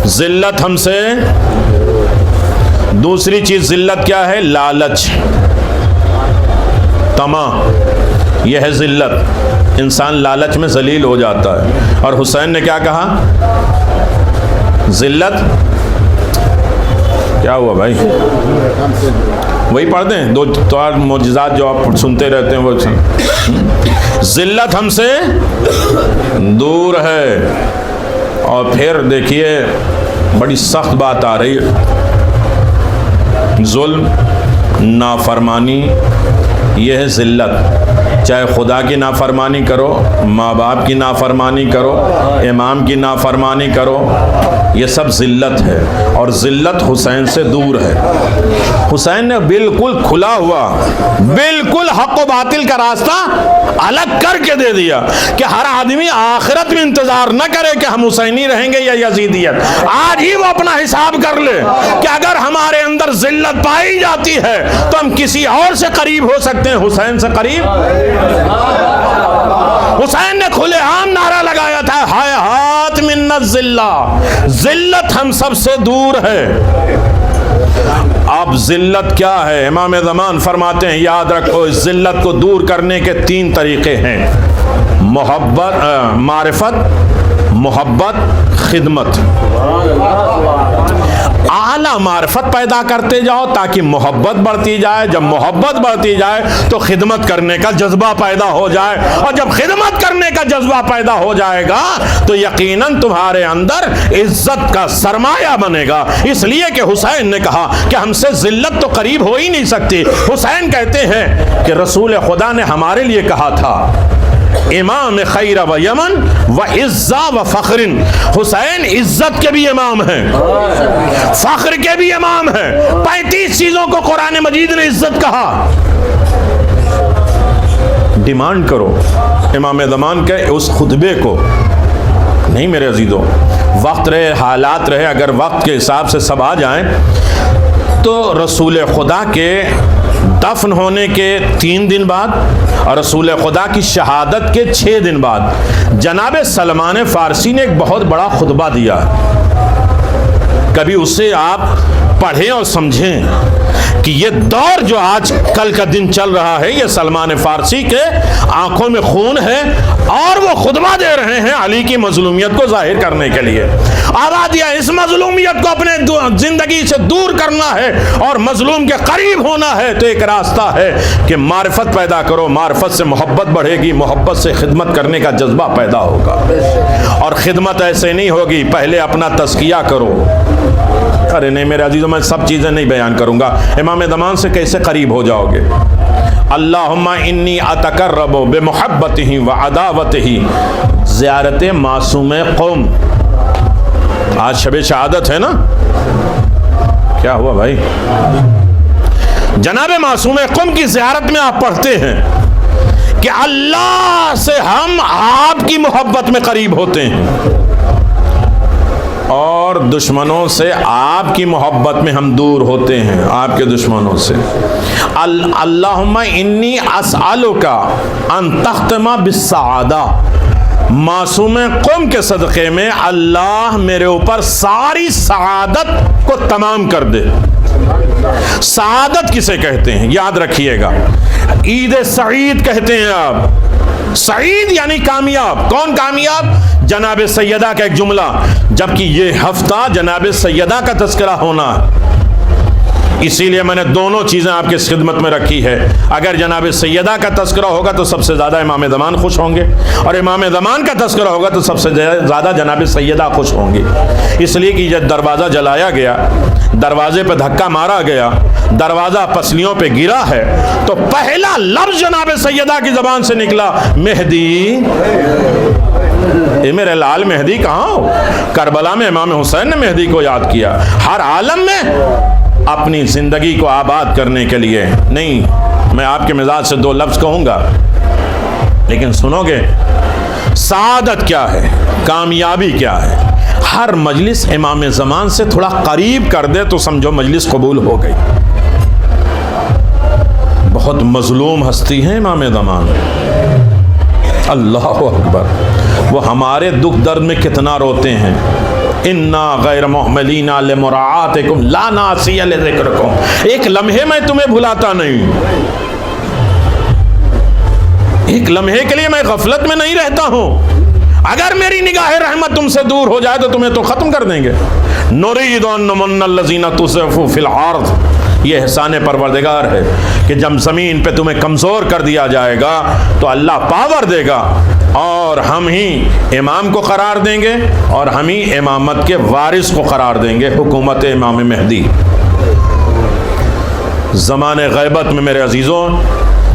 जिल्लत हमसे, दूसरी चीज जिल्लत क्या है? लालच, तमा, यह है जिल्लत। इंसान लालच में जलील हो जाता है। और हुसैन ने क्या कहा? जिल्लत क्या हुआ भाई? वही पढ़ दें, दो चार मोजिज़ात जो आप सुनते रहते हैं वो। ज़िल्लत हमसे दूर है। और फिर देखिए बड़ी सख्त बात आ रही है, जुल्म, नाफरमानी, यह है ज़िल्लत। चाहे खुदा की नाफरमानी करो, माँ बाप की नाफरमानी करो, इमाम की नाफरमानी करो, ये सब ज़िल्लत है। और ज़िल्लत हुसैन से दूर है। हुसैन ने बिल्कुल खुला हुआ, बिल्कुल हक़ व बातिल का रास्ता अलग करके दे दिया कि हर आदमी आखिरत में इंतजार न करे कि हम हुसैनी रहेंगे या यजीदियत। आज ही वो अपना हिसाब कर ले कि अगर हमारे अंदर ज़िल्लत पाई जाती है तो हम किसी और से करीब हो सकते हैं, हुसैन से करीब। हुसैन ने खुलेआम नारा लगाया था, हाय हाथ मिन्नत ज़िल्ला, ज़िल्लत हम सबसे दूर है। अब ज़िल्लत क्या है? इमाम ज़मान फरमाते हैं, याद रखो इस ज़िल्लत को दूर करने के 3 तरीके हैं, मोहब्बत, मारिफत, मोहब्बत, खिदमत। आला मारिफत पैदा करते जाओ ताकि मोहब्बत बढ़ती जाए। जब मोहब्बत बढ़ती जाए तो खिदमत करने का जज्बा पैदा हो जाए, और जब खिदमत करने का जज्बा पैदा हो जाएगा तो यकीनन तुम्हारे अंदर इज्जत का सरमाया बनेगा। इसलिए कि हुसैन ने कहा कि हमसे ज़िल्लत तो करीब हो ही नहीं सकती। हुसैन कहते हैं कि रसूल खुदा ने हमारे लिए कहा था, इमाम खैर व यमन व इज्जा व फ़ख्रिन। हुसैन इज्जत के भी इमाम हैं, फ़ख्र के भी इमाम हैं। 35 चीज़ों को कुरान मजीद ने इज्जत कहा। डिमांड करो इमाम ज़मान के उस खुतबे को। नहीं मेरे अजीज़ों, वक्त रहे, हालात रहे, अगर वक्त के हिसाब से सब आ जाएं तो रसूल खुदा के दफन होने के 3 दिन बाद और रसूल खुदा की शहादत के 6 दिन बाद जनाब सलमान फ़ारसी ने एक बहुत बड़ा खुतबा दिया। कभी उसे आप पढ़ें और समझें कि ये दौर जो आज कल का दिन चल रहा है, ये सलमान फ़ारसी के आंखों में खून है और वो खुतबा दे रहे हैं अली की मजलूमियत को जाहिर करने के लिए। आबादिया इस मजलूमियत को अपने ज़िंदगी से दूर करना है और मजलूम के करीब होना है तो एक रास्ता है कि मारिफत पैदा करो। मारिफत से मोहब्बत बढ़ेगी, मोहब्बत से खिदमत करने का जज्बा पैदा होगा। और खिदमत ऐसे नहीं होगी, पहले अपना तज़किया करो। अरे नहीं मेरे अजीज़ों, मैं सब चीज़ें नहीं बयान करूँगा। इमाम ज़मान से कैसे करीब हो जाओगे? अल्लाहुम्मा इन्नी अतकर्रबु बिमुहब्बतिही व अदावतिही, ज़ियारत मासूम कौम। आज शब शहादत है ना, क्या हुआ भाई? जनाब मासूम कौम की ज़ियारत में आप पढ़ते हैं कि अल्लाह से हम आपकी मोहब्बत में करीब होते हैं और दुश्मनों से आपकी मोहब्बत में हम दूर होते हैं, आपके दुश्मनों से। अल्लाहुम्मा इन्नी अस्अलुका अन तख्तमा बिस्सादा, मासूम कौम के सदक़े में अल्लाह मेरे ऊपर सारी सआदत को तमाम कर दे। सआदत किसे कहते हैं याद रखिएगा, ईद सईद कहते हैं आप। सईद यानी कामयाब। कौन कामयाब? जनाब सैयदा का एक जुमला, जबकि ये हफ्ता जनाब सैयदा का तज़किरा होना है, इसीलिए मैंने दोनों चीज़ें आपके खिदमत में रखी है। अगर जनाब सैयदा का तज़किरा होगा तो सबसे ज़्यादा इमाम ज़मान खुश होंगे, और इमाम ज़मान का तज़किरा होगा तो सबसे ज़्यादा जनाब सैयदा खुश होंगे। इसलिए कि जब दरवाज़ा जलाया गया, दरवाजे पर धक्का मारा गया, दरवाज़ा पसलियों पे गिरा है, तो पहला लफ्ज़ जनाब सैयदा की ज़बान से निकला, मेहदी। ये मेरे लाल मेहदी कहाँ हो? करबला में इमाम हुसैन ने मेहदी को याद किया। हर आलम में अपनी ज़िंदगी को आबाद करने के लिए नहीं, मैं आपके मिजाज से 2 लफ्ज़ कहूँगा लेकिन सुनोगे। सआदत क्या है, कामयाबी क्या है? हर मजलिस इमाम ज़मान से थोड़ा करीब कर दे तो समझो मजलिस कबूल हो गई। बहुत मजलूम हस्ती है इमाम ज़मान, अल्लाह अकबर। वो हमारे दुख दर्द में कितना रोते हैं। इन्ना गैर मुहमलीना लिमुराअतिकुम ला नासिया लिज़िक्रिकुम, एक लम्हे मैं तुम्हें भुलाता नहीं, एक लम्हे के लिए मैं गफलत में नहीं रहता हूँ। अगर मेरी निगाह रहमत तुमसे दूर हो जाए तो तुम्हें तो ख़त्म कर देंगे। नुरीदु अन नुमन्ना लज़ीना तुज़िफ़ू फ़िल अर्ज़, ये एहसान परवरदिगार है कि जब ज़मीन पे तुम्हें कमज़ोर कर दिया जाएगा तो अल्लाह पावर देगा और हम ही इमाम को करार देंगे और हम ही इमामत के वारिस को करार देंगे, हुकूमत इमाम महदी। ज़माने ग़ैबत में मेरे अजीज़ों,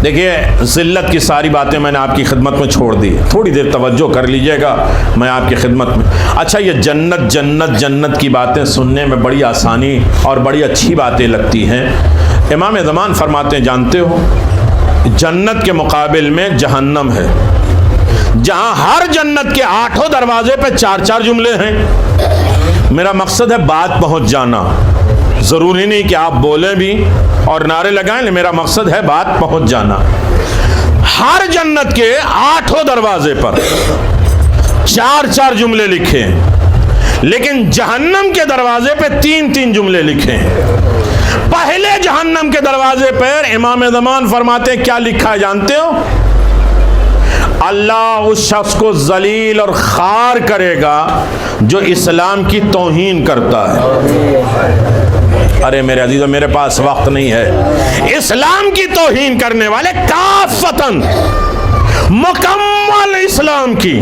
देखिए ज़िल्लत की सारी बातें मैंने आपकी खिदमत में छोड़ दी, थोड़ी देर तवज्जो कर लीजिएगा, मैं आपकी खिदमत में। अच्छा, ये जन्नत जन्नत जन्नत की बातें सुनने में बड़ी आसानी और बड़ी अच्छी बातें लगती हैं। इमाम ज़मान फरमाते हैं, जानते हो जन्नत के मुकाबिल में जहन्नम है, जहाँ हर जन्नत के 8 दरवाजे पे 4-4 जुमले हैं। मेरा मकसद है बात पहुँच जाना, ज़रूरी नहीं कि आप बोलें भी और नारे लगाएं, मेरा मकसद है बात पहुंच जाना। हर जन्नत के 8 दरवाजे पर 4-4 जुमले लिखे हैं, लेकिन जहन्नम के दरवाजे पे 3-3 जुमले लिखे हैं। पहले जहन्नम के दरवाजे पर इमाम ज़मान फरमाते हैं, क्या लिखा है जानते हो? अल्लाह उस शख्स को जलील और खार करेगा जो इस्लाम की तौहीन करता है। अरे मेरे अजीज़ों, मेरे पास वक्त नहीं है। इस्लाम की तौहीन करने वाले काफ़तन, मुकम्मल इस्लाम की,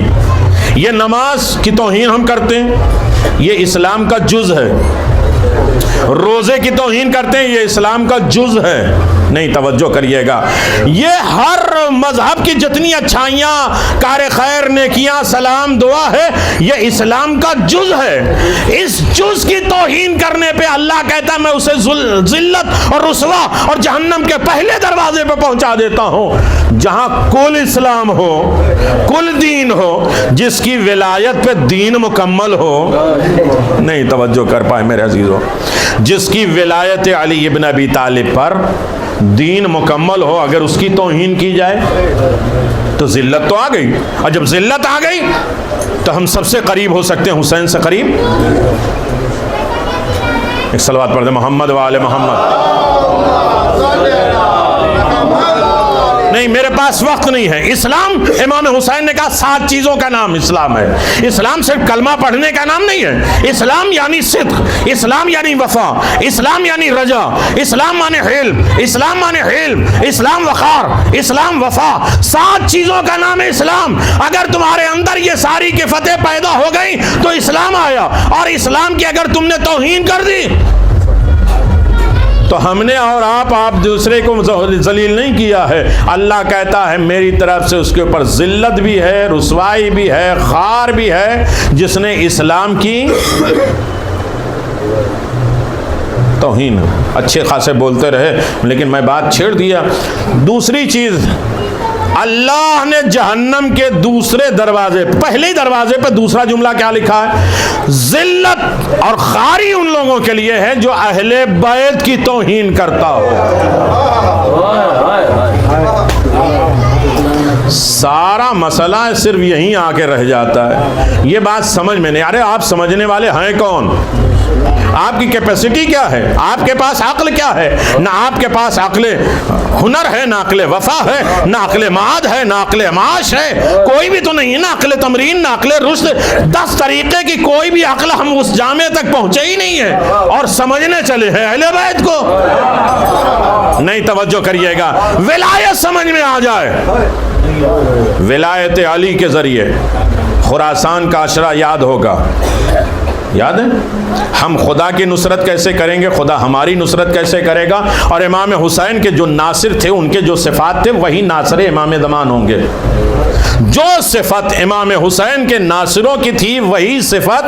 ये नमाज की तौहीन हम करते हैं, ये इस्लाम का जुज़ है। रोज़े की तौहीन करते हैं, ये इस्लाम का जुज़ है। नहीं, तवज्जो करिएगा, ये हर मजहब की जितनी अच्छाइयाँ, कार खैर, नेकियाँ, सलाम, दुआ है, ये इस्लाम का जुज़ है। इस जुज़ की तौहीन करने पे अल्लाह कहता है मैं उसे ज़िल्लत और रुसवा और जहन्नम के पहले दरवाजे पे पहुंचा देता हूँ, जहाँ कुल इस्लाम हो, कुल दीन हो, जिसकी विलायत पे दीन मुकम्मल हो। नहीं तवज्जो कर पाए मेरे अजीज़ों, जिसकी विलायत अली इब्न अबी तालिब पर दीन मुकम्मल हो, अगर उसकी तौहीन की जाए तो जिल्लत तो आ गई। और जब जिल्लत आ गई तो हम सबसे करीब हो सकते हैं, हुसैन से करीब। एक सलवात पढ़ दे, मोहम्मद वाले मोहम्मद। नहीं, मेरे पास वक्त नहीं है। इस्लाम, इमाम हुसैन ने कहा 7 चीज़ों का नाम इस्लाम है। इस्लाम सिर्फ कलमा पढ़ने का नाम नहीं है। इस्लाम यानी सिद्क, इस्लाम यानी वफा, इस्लाम यानी रजा, इस्लाम माने हिल्म, इस्लाम माने हिल्म, इस्लाम वक़ार, इस्लाम वफा। 7 चीज़ों का नाम है इस्लाम। अगर तुम्हारे अंदर ये सारी की फतेह पैदा हो गई तो इस्लाम आया, और इस्लाम की अगर तुमने तौहीन कर दी तो हमने और आप दूसरे को जलील नहीं किया है। अल्लाह कहता है मेरी तरफ से उसके ऊपर जिल्लत भी है, रुसवाई भी है, खार भी है, जिसने इस्लाम की तौहीन। अच्छे खासे बोलते रहे, लेकिन मैं बात छेड़ दिया। दूसरी चीज़, अल्लाह ने जहन्नम के दूसरे दरवाजे, पहले दरवाजे पर दूसरा जुमला क्या लिखा है? जिल्लत और खारी उन लोगों के लिए है जो अहले बैत की तौहीन करता हो। सारा मसला सिर्फ यहीं आके रह जाता है। ये बात समझ में नहीं। अरे आप समझने वाले हैं कौन? आपकी कैपेसिटी क्या है? आपके पास अक्ल क्या है? ना आपके पास अक्ल हुनर है, ना अक्ल वफा है, ना अक्ल माद है, ना अक्ल माश है, कोई भी तो नहीं है। ना अक्ल तमरीन, ना अक्ल रुश्द। 10 तरीके की कोई भी अक्ल, हम उस जामे तक पहुंचे ही नहीं है और समझने चले हैं अहले बैत को। नहीं तवज्जो करिएगा, विलायत समझ में आ जाए। विलायत अली के जरिए खुरासान का अशरा याद होगा, याद है? हम खुदा की नुसरत कैसे करेंगे, खुदा हमारी नुसरत कैसे करेगा। और इमाम हुसैन के जो नासिर थे, उनके जो सिफात थे, वही नासिर इमाम ज़मान होंगे। जो सिफत इमाम हुसैन के नासिरों की थी, वही सिफत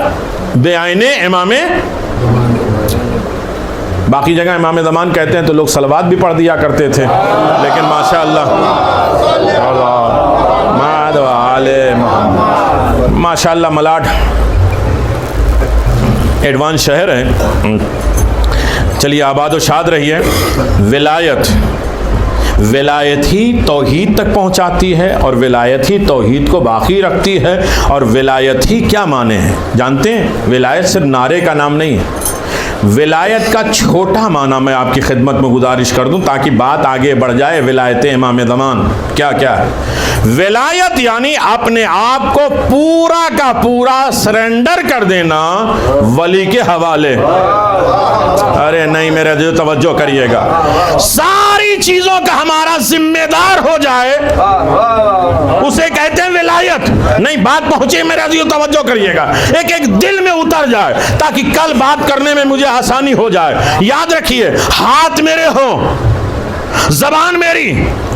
बेआइने इमाम। बाकी जगह इमाम ज़मान कहते हैं तो लोग सलवात भी पढ़ दिया करते थे, लेकिन माशाअल्लाह मलाड एडवांस शहर है। चलिए आबाद व शाद रहिए। विलायत ही तौहीद तक पहुंचाती है और विलायत ही तौहीद को बाकी रखती है। और विलायत ही क्या माने हैं जानते हैं? विलायत सिर्फ नारे का नाम नहीं है। विलायत का छोटा माना मैं आपकी खिदमत में गुजारिश कर दूं ताकि बात आगे बढ़ जाए। विलायत इमाम ज़मान क्या क्या है? विलायत यानी अपने आप को पूरा का पूरा सरेंडर कर देना वली के हवाले। अरे नहीं मेरे जो तवज्जो करिएगा, सारी चीजों का हमारा जिम्मेदार हो जाए उसे कहते हैं विलायत। नहीं बात पहुंचे मेरे जो तवज्जो करिएगा, एक एक दिल में उतर जाए ताकि कल बात करने में मुझे आसानी हो जाए। याद रखिए, हाथ मेरे हो, जबान मेरी,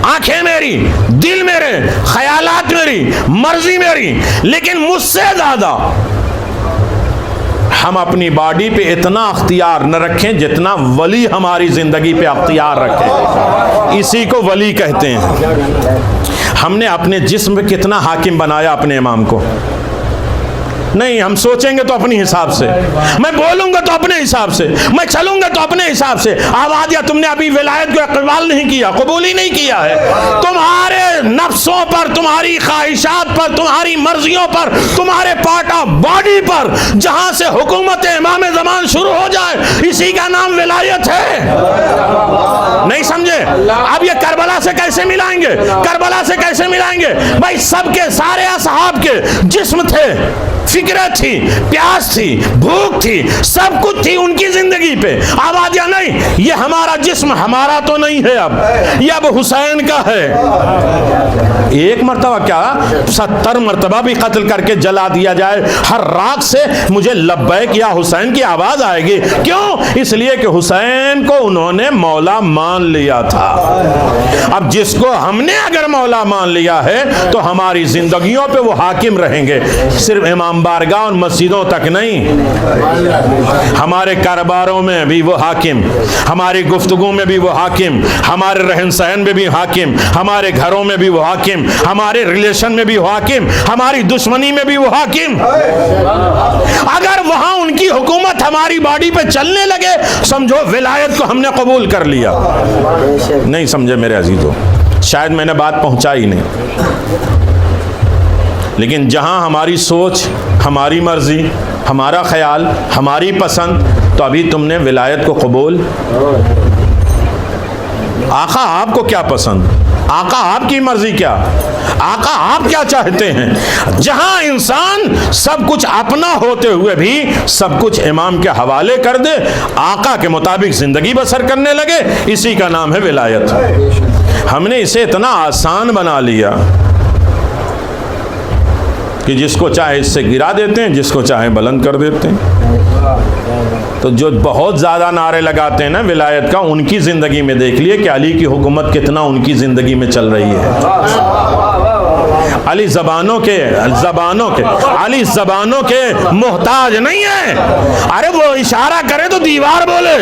आंखें मेरी, दिल मेरे, ख्यालात मेरी, मर्जी मेरी, लेकिन मुझसे ज्यादा हम अपनी बॉडी पे इतना अख्तियार न रखें जितना वली हमारी जिंदगी पे अख्तियार रखे। इसी को वली कहते हैं। हमने अपने जिस्म पे कितना हाकिम बनाया अपने इमाम को? नहीं, हम सोचेंगे तो अपने हिसाब से, मैं बोलूंगा तो अपने हिसाब से, मैं चलूंगा तो अपने हिसाब से। आवाज या तुमने अभी विलायत को इकबाल नहीं किया, कबूल ही नहीं किया है। तुम्हारे नफ्सों पर, तुम्हारी ख्वाहिशात पर, तुम्हारी मर्जियों पर, तुम्हारे पार्ट ऑफ बॉडी पर जहां से हुकूमत इमाम ज़मान शुरू हो जाए, इसी का नाम विलायत है। नहीं समझे? अब ये करबला से कैसे मिलाएंगे? करबला से कैसे मिलाएंगे? भाई सबके सारे असहाब के जिस्म थे, फिक्र थी, प्यास थी, भूख थी, सब कुछ थी उनकी जिंदगी पे। आवाज या नहीं, ये हमारा जिस्म हमारा तो नहीं है, अब ये अब हुसैन का है। एक मर्तबा क्या 70 मर्तबा भी कत्ल करके जला दिया जाए, हर राख से मुझे लब्बैक या हुसैन की आवाज आएगी। क्यों? इसलिए कि हुसैन को उन्होंने मौला मान लिया था। अब जिसको हमने अगर मौला मान लिया है तो हमारी जिंदगियों पे वो हाकिम रहेंगे, सिर्फ इमाम बारगाह और मस्जिदों तक नहीं, हमारे कारोबारों में भी वो हाकिम, हमारी गुफ्तगू में भी वो हाकिम, हमारे रहन सहन में भी हाकिम, हमारे घरों में भी वो हाकिम, हमारे रिलेशन में भी वो हाकिम, हमारी दुश्मनी में भी वो हाकिम। अगर वहां उनकी हुकूमत हमारी बॉडी पे चलने लगे, समझो विलायत को हमने कबूल कर लिया। नहीं समझे मेरे अजीजों? शायद मैंने बात पहुंचाई नहीं, लेकिन जहां हमारी सोच, हमारी मर्जी, हमारा ख्याल, हमारी पसंद, तो अभी तुमने विलायत को कबूल। आका आपको क्या पसंद, आका आपकी मर्जी क्या, आका आप क्या चाहते हैं? जहां इंसान सब कुछ अपना होते हुए भी सब कुछ इमाम के हवाले कर दे, आका के मुताबिक जिंदगी बसर करने लगे, इसी का नाम है विलायत। हमने इसे इतना आसान बना लिया कि जिसको चाहे इससे गिरा देते हैं, जिसको चाहे बुलंद कर देते हैं। तो जो बहुत ज़्यादा नारे लगाते हैं ना विलायत का, उनकी ज़िंदगी में देख लिए कि अली की हुकूमत कितना उनकी ज़िंदगी में चल रही है। अली ज़बानों के अली ज़बानों के मोहताज नहीं है। अरे वो इशारा करे तो दीवार बोले,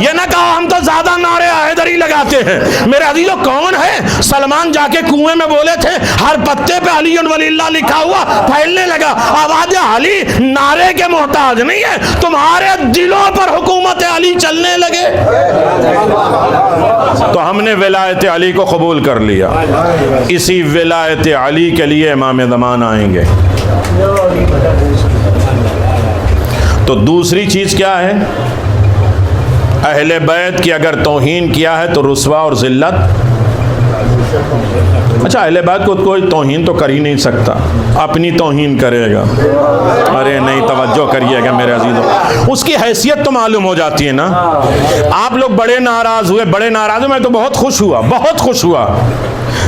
ये ना कहो हम तो ज़्यादा नारे हैदरी लगाते हैं। मेरे अजीजों, कौन है? सलमान जाके कुएं में बोले थे, हर पत्ते पे अली वलील्लाह लिखा हुआ फैलने लगा। आवाज अली नारे के मोहताज नहीं है, तुम्हारे दिलों पर हुकूमत अली चलने लगे। तो हमने विलायत अली को कबूल कर लिया। इसी विलायत अली के लिए इमाम ज़मान आएंगे। तो दूसरी चीज क्या है? अहले बैत की अगर तौहीन किया है तो रुस्वा और जिल्लत। अच्छा, अहले बैत को कोई तौहीन तो कर ही नहीं सकता, अपनी तौहीन करेगा। अरे नहीं, तवज्जो करिएगा मेरे अजीजों, उसकी हैसियत तो मालूम हो जाती है ना। आप लोग बड़े नाराज हुए, मैं तो बहुत खुश हुआ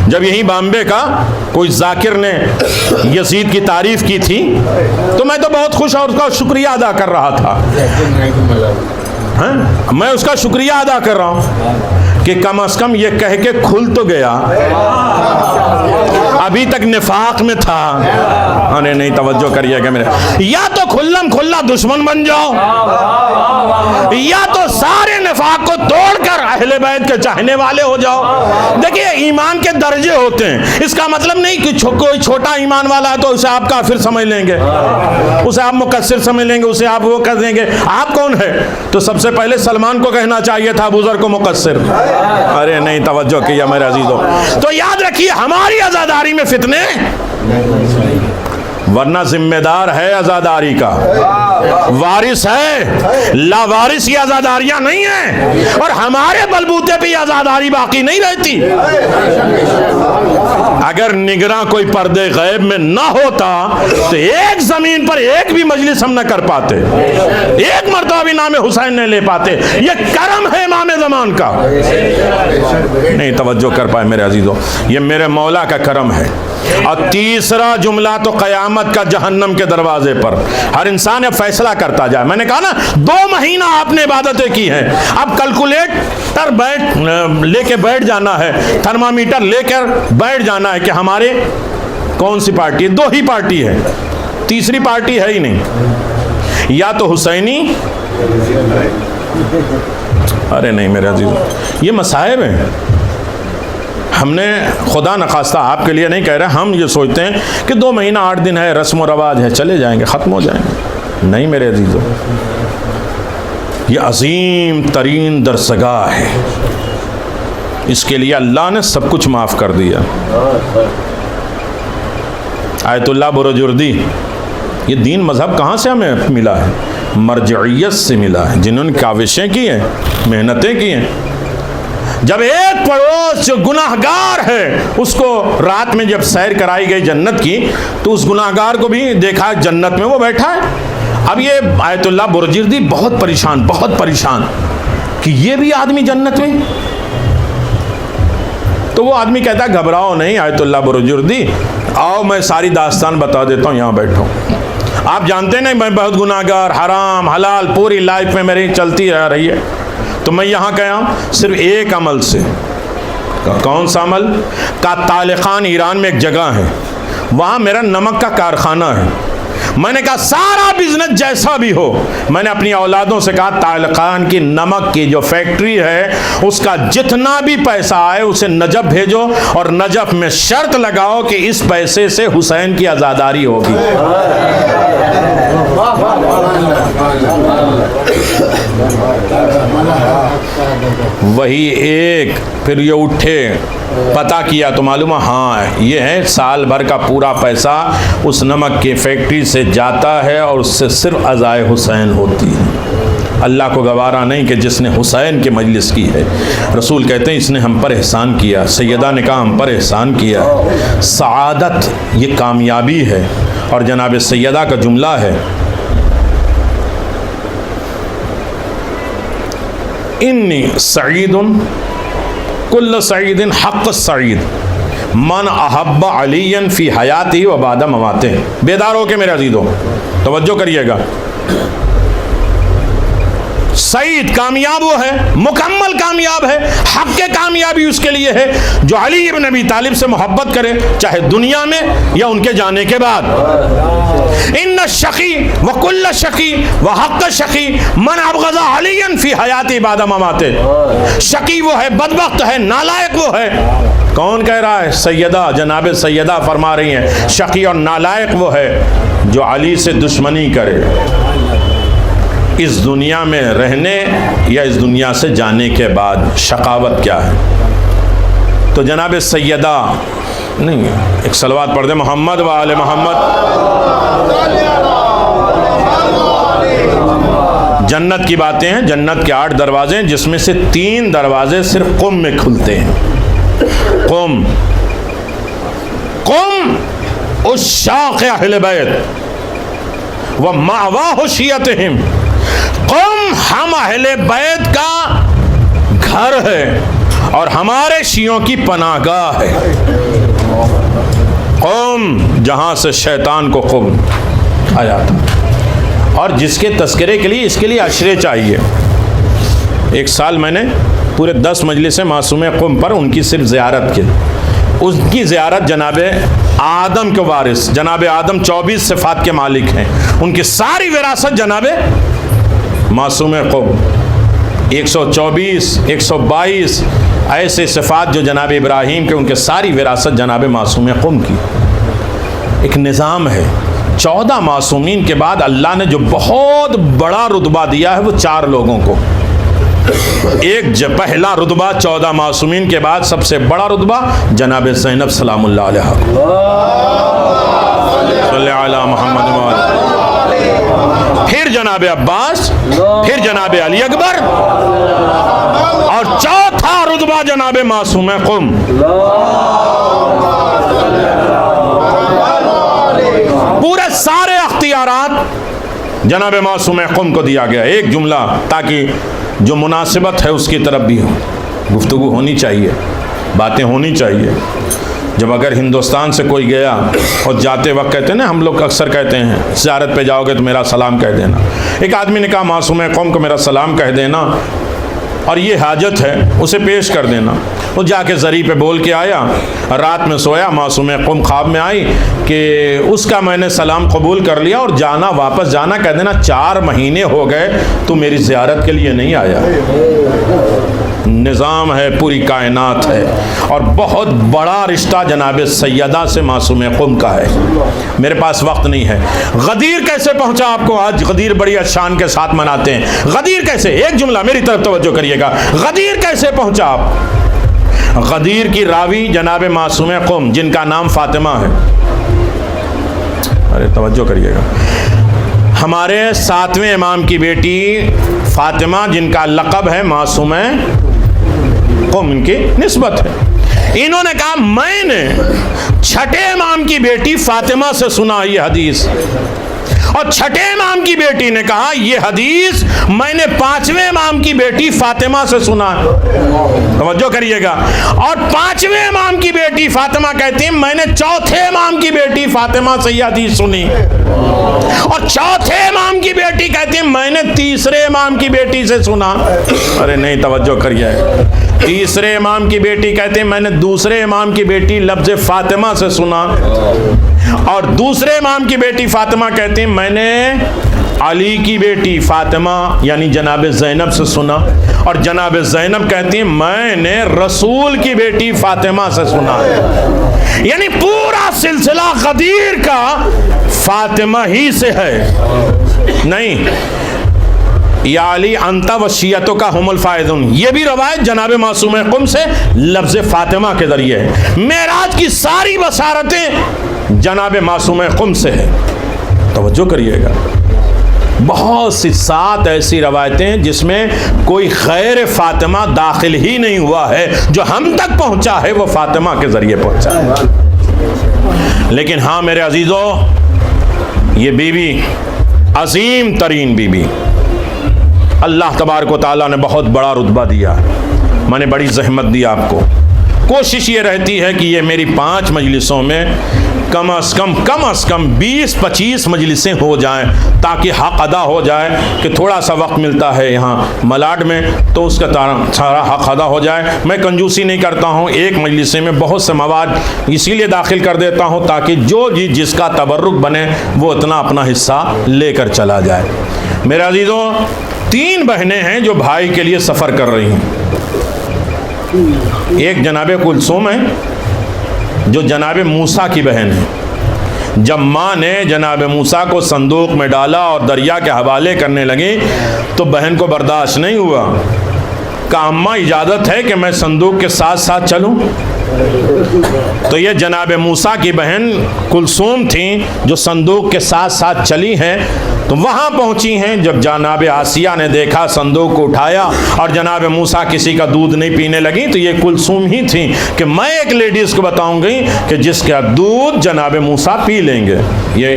जब यहीं बॉम्बे का कोई जाकिर ने यजीद की तारीफ की थी, तो मैं तो बहुत खुश और उसका शुक्रिया अदा कर रहा था। हाँ? मैं उसका शुक्रिया अदा कर रहा हूं कि कम से कम ये कह के खुल तो गया, अभी तक निफाक में था। अरे नहीं, तवज्जो करिएगा मेरे, या तो खुल्लम खुल्ला दुश्मन बन जाओ, या तो सारे निफाक को तोड़कर अहले बैत के चाहने वाले हो जाओ। देखिए, ईमान के दर्जे होते हैं, इसका मतलब नहीं कि कोई छोटा ईमान वाला है तो उसे आप काफिर समझ लेंगे, उसे आप मुकस्सिर समझ लेंगे, उसे आप वो कर देंगे। आप कौन है? तो सबसे पहले सलमान को कहना चाहिए था अबू ज़र को मुकस्सिर। अरे नहीं, तवज्जो किया मेरे अजीजों। तो याद रखिए, हमारी आजादारी में फितने वरना जिम्मेदार है आजादारी का, वारिस है, लावारिस की आजादारियां नहीं है, और हमारे बलबूते पे आजादारी बाकी नहीं रहती। अगर निगरां कोई पर्दे गैब में ना होता तो एक जमीन पर एक भी मजलिस हम न कर पाते, एक मर्तबा भी नाम हुसैन नहीं ले पाते। ये करम है इमाम ज़मान का। नहीं तवज्जो कर पाए मेरे अजीजों, ये मेरे मौला का करम है। और तीसरा जुमला तो क़यामत का जहन्नम के दरवाजे पर हर इंसान अब फैसला करता जाए। मैंने कहा ना 2 महीना आपने इबादतें की हैं, अब कैलकुलेटर लेके बैठ जाना है, थर्मामीटर लेकर बैठ जाना है कि हमारे कौन सी पार्टी है। 2 ही पार्टी है, तीसरी पार्टी है ही नहीं, या तो हुसैनी, अरे नहीं मेरे अजीज, ये मसाइब हैं। हमने खुदा न खास्ता आपके लिए नहीं कह रहे, हम ये सोचते हैं कि 2 महीना 8 दिन है, रस्म व रवाज है, चले जाएंगे, ख़त्म हो जाएंगे। नहीं मेरे अजीज़ों, ये अजीम तरीन दरसगाह है, इसके लिए अल्लाह ने सब कुछ माफ़ कर दिया। आयतुल्लाह बुरजुर्दी, ये दीन मज़हब कहाँ से हमें मिला है? मरजइयत से मिला है, जिन्होंने काविशें की हैं, मेहनतें की हैं। जब एक पड़ोस जो गुनाहगार है उसको रात में जब सैर कराई गई जन्नत की, तो उस गुनाहगार को भी देखा जन्नत में वो बैठा है। अब ये आयतुल्लाह बुरजुर्दी बहुत परेशान कि ये भी आदमी जन्नत में। तो वो आदमी कहता है घबराओ नहीं आयतुल्लाह बुरजुर्दी, आओ मैं सारी दास्तान बता देता हूँ, यहाँ बैठो। आप जानते नहीं मैं बहुत गुनाहगार, हराम हलाल पूरी लाइफ में मेरी चलती रह रही है, तो मैं यहाँ गया सिर्फ एक अमल से। कौन सा अमल? का तालिखान ईरान में एक जगह है, वहाँ मेरा नमक का कारखाना है। मैंने कहा सारा बिजनेस जैसा भी हो, मैंने अपनी औलादों से कहा तालिखान की नमक की जो फैक्ट्री है उसका जितना भी पैसा आए उसे नजफ भेजो, और नजफ में शर्त लगाओ कि इस पैसे से हुसैन की आज़ादारी होगी। वही एक फिर ये उठे, पता किया तो मालूम हाँ ये है साल भर का पूरा पैसा उस नमक की फैक्ट्री से जाता है और उससे सिर्फ अज़ाए हुसैन होती है। अल्लाह को गवारा नहीं कि जिसने हुसैन की मजलिस की है। रसूल कहते हैं इसने हम पर एहसान किया। सैयदा ने कहा हम पर एहसान किया। सआदत ये कामयाबी है। और जनाब सैयदा का जुमला है, इन्नी सईदुन कुल्ल सईदिन हक़ सईद मन अहब्बा अलीयन फ़ी हयाती व बाद ममाते। बेदार हो के मेरे अजीज़ों तवज्जो करिएगा, सईद कामयाब वो है, मुकम्मल कामयाब है। हक़ के कामयाबी उसके लिए है जो अली इब्न अबी तालिब से मोहब्बत करे, चाहे दुनिया में या उनके जाने के बाद। इन्ना शकी व कुल्ल शकी व हक़ शकी मन अबग़ज़ा अलीयन फ़ी हयाती बाद ममाते। शकी वो है, बदबख्त है, नालायक वो है। कौन कह रहा है? सैयदा, जनाब सैयदा फरमा रही हैं शकी और नालायक वो है जो अली से दुश्मनी करे इस दुनिया में रहने या इस दुनिया से जाने के बाद। शकावत क्या है? तो जनाब सैयदा नहीं, एक सलवात पढ़ दे मोहम्मद व आले मोहम्मद। जन्नत की बातें हैं, जन्नत के 8 दरवाजे हैं जिसमें से 3 दरवाजे सिर्फ कुम में खुलते हैं। कुम उस शाक़ अहले बैत व मावा शियतहिम। कुम हम अहले बैत का घर है और हमारे शियों की पनाहगाह है। कुम जहां से शैतान को कुम आ जाता। और जिसके तस्करे के लिए इसके लिए अशरे चाहिए। एक साल मैंने पूरे 10 मजलिसें मासूम कुम पर उनकी सिर्फ ज़ियारत की। उनकी ज़ियारत जनाब आदम के वारिस, जनाब आदम 24 सिफ़ात के मालिक हैं, उनकी सारी विरासत जनाब मासूम कुम 124 122 ऐसे सिफ़ात जो जनाब इब्राहीम के, उनके सारी विरासत जनाब मासूम कुम की। एक निज़ाम है। 14 मासूमीन के बाद अल्लाह ने जो बहुत बड़ा रुतबा दिया है वो 4 लोगों को। एक पहला रुतबा 14 मासूमीन के बाद सबसे बड़ा रुतबा जनाब ज़ैनब सलामुल्लाह अलैहा। सल्ले अला मोहम्मद व अला। फिर जनाब अब्बास, फिर जनाब अली अकबर, और चौथा रुतबा जनाब मासूम कुम। पूरे सारे अख्तियारात जनाब मासूम कुम को दिया गया। एक जुमला, ताकि जो मुनासिबत है उसकी तरफ भी हो, गुफ्तगू होनी चाहिए, बातें होनी चाहिए। जब अगर हिंदुस्तान से कोई गया और जाते वक्त कहते हैं ना, हम लोग अक्सर कहते हैं ज़ियारत पे जाओगे तो मेरा सलाम कह देना। एक आदमी ने कहा मासूम कौम को मेरा सलाम कह देना और ये हाजत है, उसे पेश कर देना। वो जाके ज़री पे बोल के आया, रात में सोया, मासूम कौम ख्वाब में आई कि उसका मैंने सलाम कबूल कर लिया और जाना, वापस जाना, कह देना 4 महीने हो गए तो मेरी ज़ियारत के लिए नहीं आया। निज़ाम है, पूरी कायनात है, और बहुत बड़ा रिश्ता जनाब सैयदा से मासूम कुम का है। मेरे पास वक्त नहीं है। गदीर कैसे पहुंचा आपको? आज गदीर बड़ी शान के साथ मनाते हैं। गदीर कैसे? एक जुमला मेरी तरफ तवज्जो करिएगा। गदीर कैसे पहुंचा आप? गदीर की रावी जनाब मासूम कुम, जिनका नाम फातिमा है। अरे तवज्जो करिएगा। हमारे 7वें इमाम की बेटी फातिमा, जिनका लक़ब है मासूम कुम, इनकी निस्बत है। इन्होंने कहा मैंने 6ठे इमाम की बेटी फातिमा से सुना ये हदीस, और 6ठे इमाम की बेटी ने कहा ये हदीस मैंने 5वें इमाम की बेटी फातिमा से सुना। तवज्जो करिएगा। और 5वें इमाम की बेटी फातिमा कहती है मैंने 4थे इमाम की बेटी फातिमा से ये हदीस सुनी, और 4थे इमाम की बेटी कहती है मैंने 3रे इमाम की बेटी से सुना। अरे नहीं, तवज्जो करिए। 3रे इमाम की बेटी कहते हैं मैंने 2रे इमाम की बेटी लफ्ज़ फातिमा से सुना, और 2रे इमाम की बेटी फातिमा कहती हैं मैंने अली की बेटी फातिमा यानी जनाब ज़ैनब से सुना, और जनाब ज़ैनब कहती हैं मैंने रसूल की बेटी फातिमा से सुना। यानी पूरा सिलसिला गदीर का फातिमा ही से है। नहीं, या अली अंता वशियतों का हुमुल फायदुन, ये भी रवायत जनाब मासूम कुम से लफ्ज़ फातिमा के जरिए है। मेराज की सारी बसारतें जनाब मासूम कुम से है। तवज्जो करिएगा। बहुत सी 7 ऐसी रवायतें हैं जिसमें कोई गैर फातिमा दाखिल ही नहीं हुआ है। जो हम तक पहुंचा है वो फातिमा के जरिए पहुंचा है। लेकिन हाँ मेरे अजीज़ों, ये बीबी अजीम तरीन बीबी, अल्लाह तबारक व तआला ने बहुत बड़ा रुतबा दिया। मैंने बड़ी जहमत दी आपको। कोशिश ये रहती है कि ये मेरी 5 मजलिसों में कम अज़ कम 20-25 मजलिसें हो जाएं, ताकि हक़ अदा हो जाए। कि थोड़ा सा वक्त मिलता है यहाँ मलाड में तो उसका सारा हक़ अदा हो जाए। मैं कंजूसी नहीं करता हूँ, एक मजलिस में बहुत से मवाद इसीलिए दाखिल कर देता हूँ ताकि जो जिसका तबर्रुक बने वो इतना अपना हिस्सा लेकर चला जाए। मेरे अजीज़ों, 3 बहनें हैं जो भाई के लिए सफ़र कर रही हैं। एक जनाब कुलसूम है जो जनाब मूसा की बहन है। जब माँ ने जनाब मूसा को संदूक में डाला और दरिया के हवाले करने लगी तो बहन को बर्दाश्त नहीं हुआ। कहा अम्मा इजाज़त है कि मैं संदूक के साथ साथ चलूँ? तो ये जनाब मूसा की बहन कुलसूम थी जो संदूक के साथ साथ चली हैं। तो वहाँ पहुँची हैं। जब जनाब आसिया ने देखा, संदूक को उठाया और जनाब मूसा किसी का दूध नहीं पीने लगी, तो ये कुलसूम ही थी कि मैं एक लेडीज़ को बताऊंगी कि जिसका दूध जनाब मूसा पी लेंगे। ये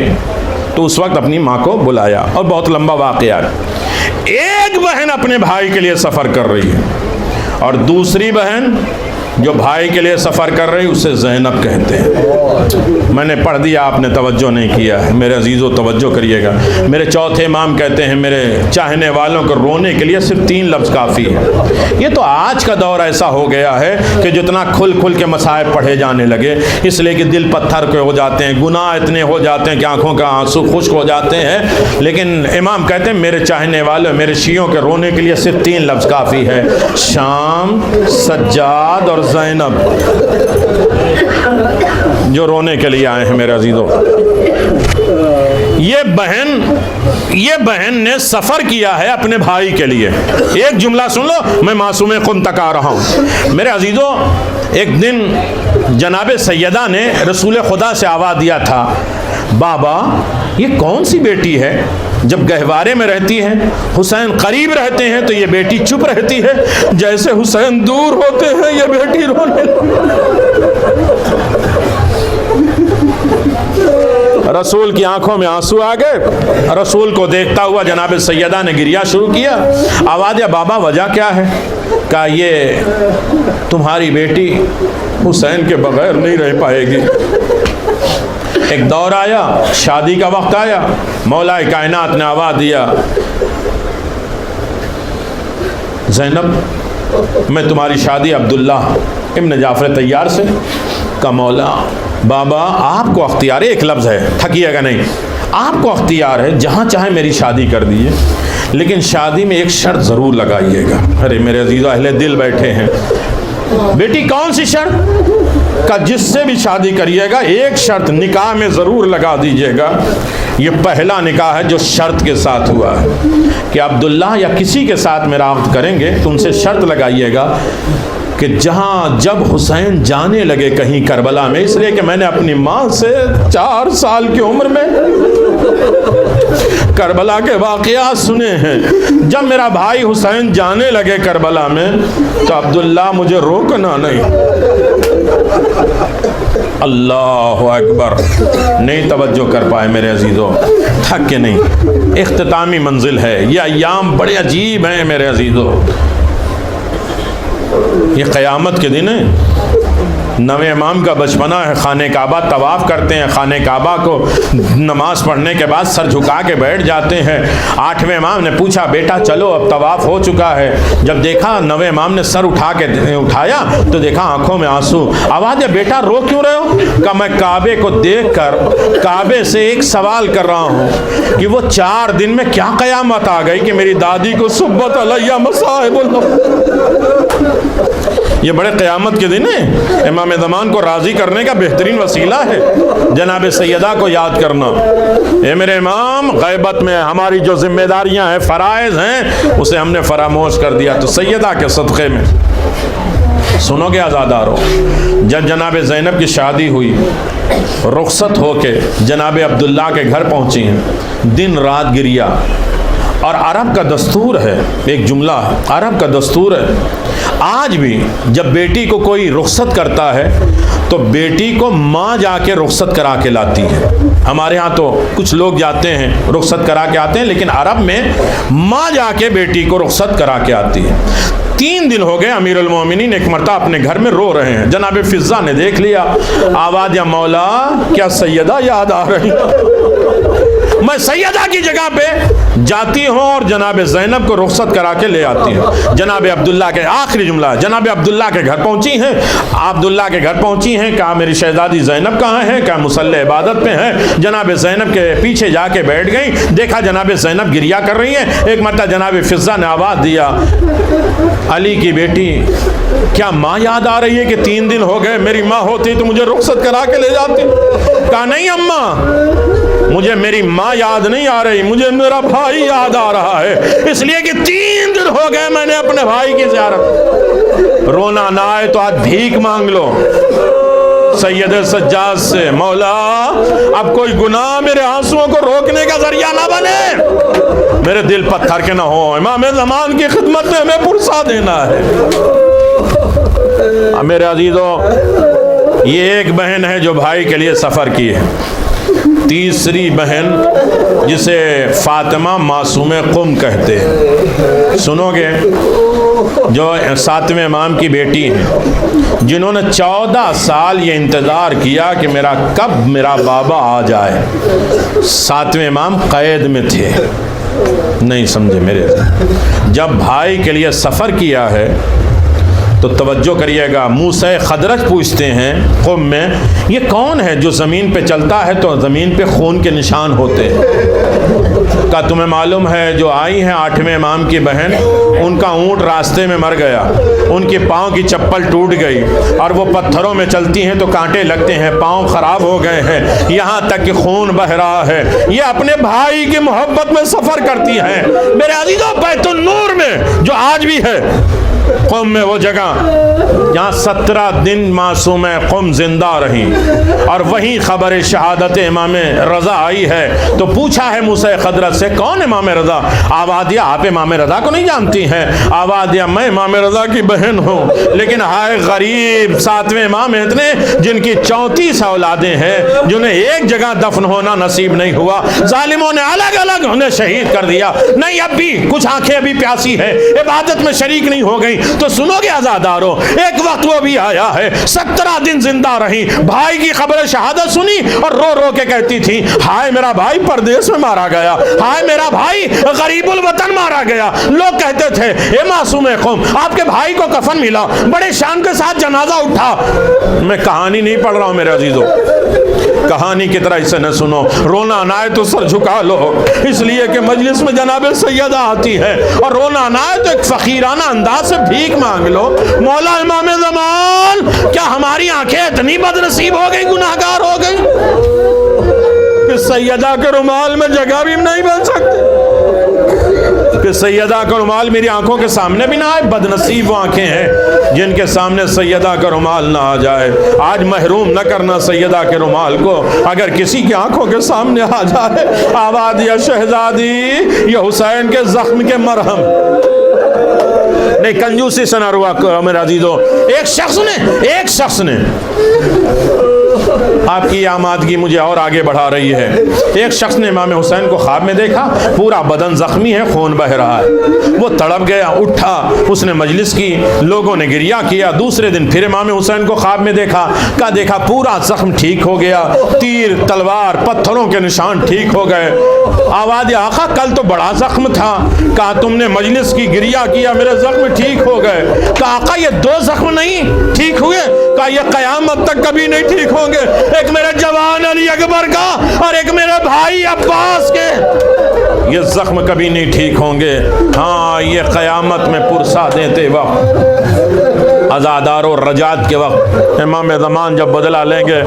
तो उस वक्त अपनी माँ को बुलाया और बहुत लंबा वाक़या है। एक बहन अपने भाई के लिए सफ़र कर रही है और दूसरी बहन जो भाई के लिए सफ़र कर रही उसे ज़ैनब कहते हैं। मैंने पढ़ दिया, आपने तवज्जो नहीं किया है। मेरे अजीज़ों तवज्जो करिएगा। मेरे चौथे इमाम कहते हैं मेरे चाहने वालों को रोने के लिए सिर्फ 3 लफ्ज़ काफ़ी है। ये तो आज का दौर ऐसा हो गया है कि जितना खुल के मसाइब पढ़े जाने लगे, इसलिए कि दिल पत्थर के हो जाते हैं, गुनाह इतने हो जाते हैं कि आँखों का आंसू खुश्क हो जाते हैं। लेकिन इमाम कहते हैं मेरे चाहने वालों, मेरे शियों के रोने के लिए सिर्फ 3 लफ्ज़ काफ़ी है, शाम, सज्जाद और ज़ैनब, जो रोने के लिए आए हैं। मेरे अजीज़ों, ये बहन ने सफ़र किया है अपने भाई के लिए। एक जुमला सुन लो, मैं मासूम कुम तक आ रहा हूँ। मेरे अजीज़ों, एक दिन जनाब सैयदा ने रसूल खुदा से आवाज़ दिया था, बाबा ये कौन सी बेटी है, जब गहवारे में रहती है हुसैन करीब रहते हैं तो ये बेटी चुप रहती है, जैसे हुसैन दूर होते हैं ये बेटी रोने रसूल की आंखों में आंसू आ गए। रसूल को देखता हुआ जनाब सैयदा ने गिरिया शुरू किया। आवाज़ या बाबा वजह क्या है? कहा ये तुम्हारी बेटी हुसैन के बगैर नहीं रह पाएगी। एक दौर आया, शादी का वक्त आया, मौलाए कायनात ने आवाज़ दिया, ज़ैनब मैं तुम्हारी शादी अब्दुल्ला इब्न जाफर तैयार से। का मौला बाबा आपको अख्तियार है, एक लफ्ज़ है थकिएगा नहीं, आपको अख्तियार है, जहाँ चाहे मेरी शादी कर दीजिए, लेकिन शादी में एक शर्त ज़रूर लगाइएगा। अरे मेरे अजीज़ अहले दिल बैठे हैं। बेटी कौन सी शर्त? का जिससे भी शादी करिएगा एक शर्त निकाह में ज़रूर लगा दीजिएगा। ये पहला निकाह है जो शर्त के साथ हुआ है कि अब्दुल्ला या किसी के साथ मेरा अक़्द करेंगे तो उनसे शर्त लगाइएगा कि जहाँ जब हुसैन जाने लगे कहीं करबला में, इसलिए कि मैंने अपनी माँ से 4 साल की उम्र में करबला के वाक़यात सुने हैं। जब मेरा भाई हुसैन जाने लगे करबला में तो अब्दुल्ला मुझे रोकना नहीं। अल्लाह अकबर। नहीं तवज्जो कर पाए मेरे अजीज़ों, थक के नहीं। इख्तितामी मंजिल है, ये अय्याम बड़े अजीब हैं मेरे अजीज़ों। ये क़यामत के दिन है। नवे इमाम का बचपना है, खाने काबा तवाफ़ करते हैं, खाने काबा को नमाज पढ़ने के बाद सर झुका के बैठ जाते हैं। 8वें इमाम ने पूछा बेटा चलो अब तवाफ़ हो चुका है। जब देखा नवे इमाम ने सर उठाया तो देखा आंखों में आंसू। आवाज़ है बेटा रो क्यों रहे हो? कहा मैं काबे को देखकर काबे से एक सवाल कर रहा हूँ कि वो 4 दिन में क्या क़यामत आ गई कि मेरी दादी को सुब्बत अलैया मसाइब। ये बड़े क़यामत के दिन है। इमाम ज़मान को राज़ी करने का बेहतरीन वसीला है जनाब सैयदा को याद करना। ये मेरे इमाम ग़ैबत में हमारी जो जिम्मेदारियां हैं, फ़राइज़ हैं, उसे हमने फरामोश कर दिया। तो सैयदा के सदक़े में सुनोगे आज़ादारो, जब जनाब ज़ैनब की शादी हुई, रुख़्सत होके जनाब अब्दुल्ला के घर पहुँची हैं, दिन रात गिरिया। और अरब का दस्तूर है, एक जुमला है, अरब का दस्तूर है, आज भी जब बेटी को कोई रुख़्सत करता है तो बेटी को माँ जाके रुख़्सत करा के लाती है। हमारे यहाँ तो कुछ लोग जाते हैं रुख़्सत करा के आते हैं, लेकिन अरब में माँ जाके बेटी को रुख़्सत करा के आती है। 3 दिन हो गए अमीरुल मोमिनीन एक मरतबा अपने घर में रो रहे हैं। जनाब फ़िज़्ज़ा ने देख लिया। आवाज़ या मौला क्या सैयदा याद आ रही? मैं सैयदा की जगह पे जाती हूँ और जनाब ज़ैनब को रुख़्सत करा के ले आती हूँ। जनाब अब्दुल्ला के आखिरी जुमला, जनाब अब्दुल्ला के घर पहुँची हैं। अब्दुल्ला के घर पहुँची हैं, कहा मेरी शहज़ादी ज़ैनब कहाँ है? कहा मुसल्ले इबादत पे है। जनाब ज़ैनब के पीछे जाके बैठ गई। देखा जनाब ज़ैनब गिरिया कर रही हैं। एक मरतबा जनाब फ़िज़्ज़ा ने आवाज़ दिया, अली की बेटी क्या माँ याद आ रही है कि 3 दिन हो गए? मेरी माँ होती तो मुझे रुख़्सत करा के ले जाती। कहा नहीं अम्मा, मुझे मेरी माँ याद नहीं आ रही, मुझे मेरा भाई याद आ रहा है, इसलिए कि 3 दिन हो गए मैंने अपने भाई की ज़ियारत। रोना ना आए तो आज भीख मांग लो सैयद सज्जाद से, मौला अब कोई गुनाह मेरे आंसुओं को रोकने का जरिया ना बने, मेरे दिल पत्थर के ना हो। इमाम ज़मान की खिदमत में हमें पुरसा देना है। मेरे अजीज़ों, ये एक बहन है जो भाई के लिए सफ़र की है। तीसरी बहन जिसे फ़ातिमा मासूम कुम कहते हैं, सुनोगे, जो 7वें इमाम की बेटी हैं, जिन्होंने 14 साल ये इंतज़ार किया कि कब मेरा बाबा आ जाए। 7वें इमाम क़ैद में थे, नहीं समझे मेरे। जब भाई के लिए सफ़र किया है तो तवज्जो करिएगा, मूसा खदरज पूछते हैं क़ौम में, ये कौन है जो ज़मीन पे चलता है तो ज़मीन पे खून के निशान होते हैं? का तुम्हें मालूम है जो आई हैं 8वें इमाम की बहन, उनका ऊँट रास्ते में मर गया, उनके पाँव की चप्पल टूट गई और वो पत्थरों में चलती हैं तो कांटे लगते हैं, पाँव ख़राब हो गए हैं, यहाँ तक कि खून बह रहा है। ये अपने भाई की मोहब्बत में सफ़र करती हैं। मेरे अज़ीज़ों, बैतुन नूर में जो आज भी है, क़ुम में वो जगह जहाँ 17 दिन मासूम क़ुम जिंदा रही और वहीं खबर शहादत इमाम रज़ा आई है। तो पूछा है मूसा खदरत से, कौन इमाम रज़ा? आवाज़ दिया, आप इमाम रज़ा को नहीं जानती हैं? आवाज़ दिया, मैं इमाम रज़ा की बहन हूँ, लेकिन हाय गरीब 7वें इमाम हैं इतने जिनकी 34 औलादें हैं, जिन्हें एक जगह दफन होना नसीब नहीं हुआ। जालिमों ने अलग अलग उन्हें शहीद कर दिया। नहीं, अब भी कुछ आंखें अभी प्यासी है, इबादत में शरीक नहीं हो गई। तो सुनोगे आज़ादारों, एक वक्त वो भी आया है 17 दिन जिंदा रही, भाई की खबर शहादत सुनी और रो रो के कहती थी, हाय मेरा भाई परदेश में मारा गया, हाय मेरा भाई गरीबुल वतन मारा गया। लोग कहते थे, ए मासूम क़ौम, आपके भाई को कफन मिला, बड़े शान के साथ जनाजा उठा। मैं कहानी नहीं पढ़ रहा हूं मेरे अजीजों, कहानी की तरह इसे न सुनो। रोना ना आए तो सर झुका लो, इसलिए कि मजलिस में जनाब सैयदा आती है, और रोना ना आए तो एक फकीराना अंदाज से भीख मांग लो। मौला इमाम ज़मान, क्या हमारी आंखें इतनी बदनसीब हो गई, गुनाहगार हो गई कि सैयदा के रुमाल में जगह भी नहीं बन सकती, कि सैयदा का रुमाल मेरी आंखों के सामने भी ना आए। बदनसीब वो आंखें हैं जिनके सामने सैयदा का रुमाल ना आ जाए। आज महरूम न करना सैयदा के रुमाल को, अगर किसी की आंखों के सामने आ जाए। आवाज़ या शहजादी, या हुसैन के जख्म के मरहम। नहीं, कंजूसी से ना रुआ करो मेरे अजीजों। एक शख्स ने आपकी आमादगी मुझे और आगे बढ़ा रही है। एक शख्स ने इमाम हुसैन को ख्वाब में देखा, पूरा बदन जख्मी है, खून बह रहा है। वो तड़प गया, उठा, उसने मजलिस की, लोगों ने गिरिया किया। दूसरे दिन फिर इमाम हुसैन को ख्वाब में देखा, देखा पूरा जख्म ठीक हो गया, तीर तलवार पत्थरों के निशान ठीक हो गए। आवाज़, आका कल तो बड़ा जख्म था, कहा तुमने मजलिस की, गिरिया किया, मेरे जख्म ठीक हो गए। कहा आका ये 2 जख्म नहीं ठीक हुए? कहा ये क़यामत तक कभी नहीं ठीक होंगे। एक मेरे जवान अली अकबर का और एक मेरे भाई अब्बास के, ये जख्म कभी नहीं ठीक होंगे। हाँ, ये क़यामत में पुरसा देते वक्त, अज़ादार और रजात के वक्त इमाम ज़मान जब बदला लेंगे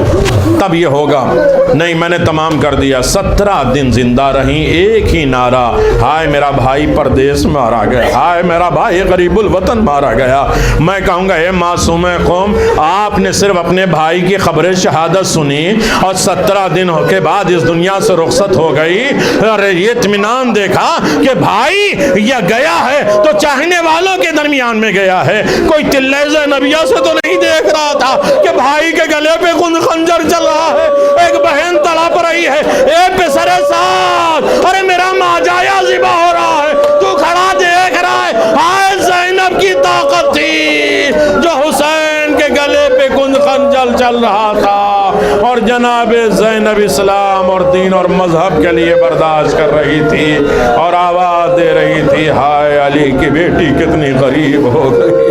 तब ये होगा। नहीं, मैंने तमाम कर दिया। 17 दिन जिंदा रही, एक ही नारा, हाय मेरा भाई परदेश मारा गया, हाय मेरा भाई गरीबुल वतन मारा गया। मैं कहूँगा, हे मासूम क़ौम, आपने सिर्फ अपने भाई की खबर शहादत सुनी और 17 दिन के बाद इस दुनिया से रुखसत हो गई और ये इत्मीनान देखा कि भाई ये गया है तो चाहने वालों के दरमियान में गया है, कोई तिल्लेज़ नबिया से तो नहीं देख रहा था कि भाई के गले पे खंजर चल रहा है, एक बहन तड़प रही है, ए पिसरे साथ, अरे मेरा माजाया ज़िबा हो रहा है, तू खड़ा देख रहा है। हाय ज़ैनब की ताकत थी जो हुसैन के गले पे खंजर चल रहा था, और जनाब ज़ैनब इस्लाम और दीन और मजहब के लिए बर्दाश्त कर रही थी और आवाज़ दे रही थी, हाय अली की बेटी कितनी गरीब हो गई।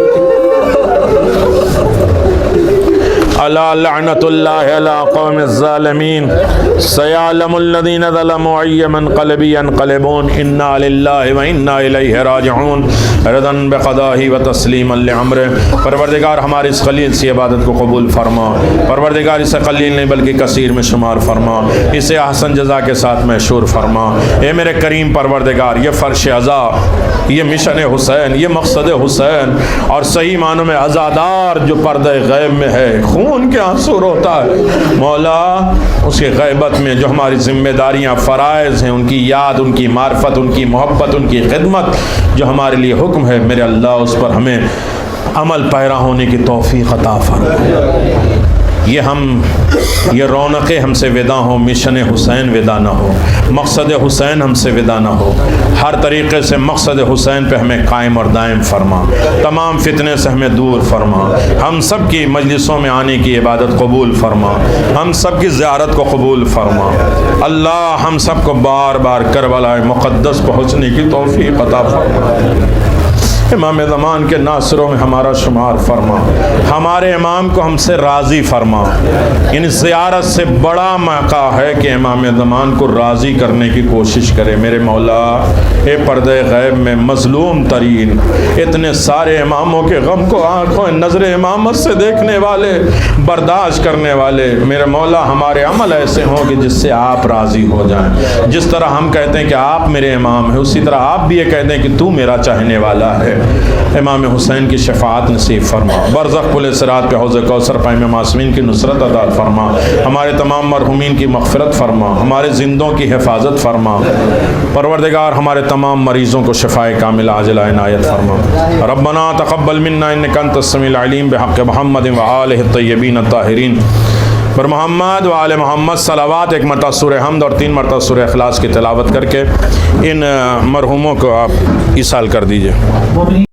अला लअनतुल्लाहि अला क़ौमिज़-ज़ालिमीन सयअलमुल्लज़ीना ज़लमू अय्य मुनक़लिबिन यनक़लिबून इन्ना लिल्लाहि व इन्ना इलैहि राजिऊन रदन बिक़ज़ाहि व तस्लीमन लिअम्रिहि। परवरदिगार हमारी इस क़लील सी इबादत को कबूल फरमा। परवरदिगार इसे क़लील नहीं बल्कि कसीर में शुमार फरमा, इसे अहसन जज़ा के साथ महशूर फरमा। ए मेरे करीम परवरदिगार, ये फ़र्श अज़ा, ये मिशन हुसैन, ये मकसद हुसैन और सही मानों में अज़ादार जो पर्दे गैब में है, खून के आंसू रोता है, मौला उसके गैबत में जो हमारी जिम्मेदारियाँ फ़राइज़ हैं, उनकी याद, उनकी मार्फत, उनकी मोहब्बत, उनकी खिदमत जो हमारे लिए हुक्म है, मेरे अल्लाह उस पर हमें अमल पैरा होने की तौफ़ीक़ अता फरमा। ये रौनक़ें हमसे विदा हो, मिशन हुसैन विदा ना हो, मकसद हुसैन हमसे विदा ना हो। हर तरीक़े से मकसद हुसैन पे हमें कायम और दायम फरमा, तमाम फितने से हमें दूर फरमा, हम सब की मजलिसों में आने की इबादत कबूल फरमा, हम सब की ज़ियारत को कबूल फरमा। अल्लाह हम सब को बार बार करबलाए मुक़द्दस पहुँचने की तौफ़ीक़ अता फरमा। इमाम ज़मान के नासरों में हमारा शुमार फरमा, हमारे इमाम को हमसे राज़ी फरमा। इन ज़ियारत से बड़ा मौका है कि इमाम ज़मान को राज़ी करने की कोशिश करें। मेरे मौला, ए पर्दे गैब में मज़लूम तरीन इतने सारे इमामों के गम को आँखों नज़र इमामत से देखने वाले, बर्दाश्त करने वाले, मेरे मौला हमारे अमल ऐसे हों कि जिससे आप राज़ी हो जाएं। जिस तरह हम कहते हैं कि आप मेरे इमाम हैं, उसी तरह आप भी ये कहते हैं कि तू मेरा चाहने वाला है। इमाम हुसैन की शफाअत नसीब फरमा, बरज़ख पुल सिरात पे हौज़ कौसर पाए में मासूमीन की नुसरत अता फरमा, हमारे तमाम मरहुमीन की मग़फ़िरत फरमा, हमारे ज़िंदों की हिफाजत फरमा। परवरदिगार हमारे तमाम मरीज़ों को शफ़ाए कामिला आजिला इनायत फरमा। रब्बना तक़ब्बल मिन्ना इन्नका अंतस समीउल अलीम बिहक़्क़ि मुहम्मद व आलिहि अत्तय्यबीन अत्ताहिरीन। पर मोहम्मद व आले मोहम्मद सलावात, एक मरतबा सूरह हमद और 3 मरतबा सूरह इखलास की तिलावत करके इन मरहूमों को आप इसाल कर दीजिए।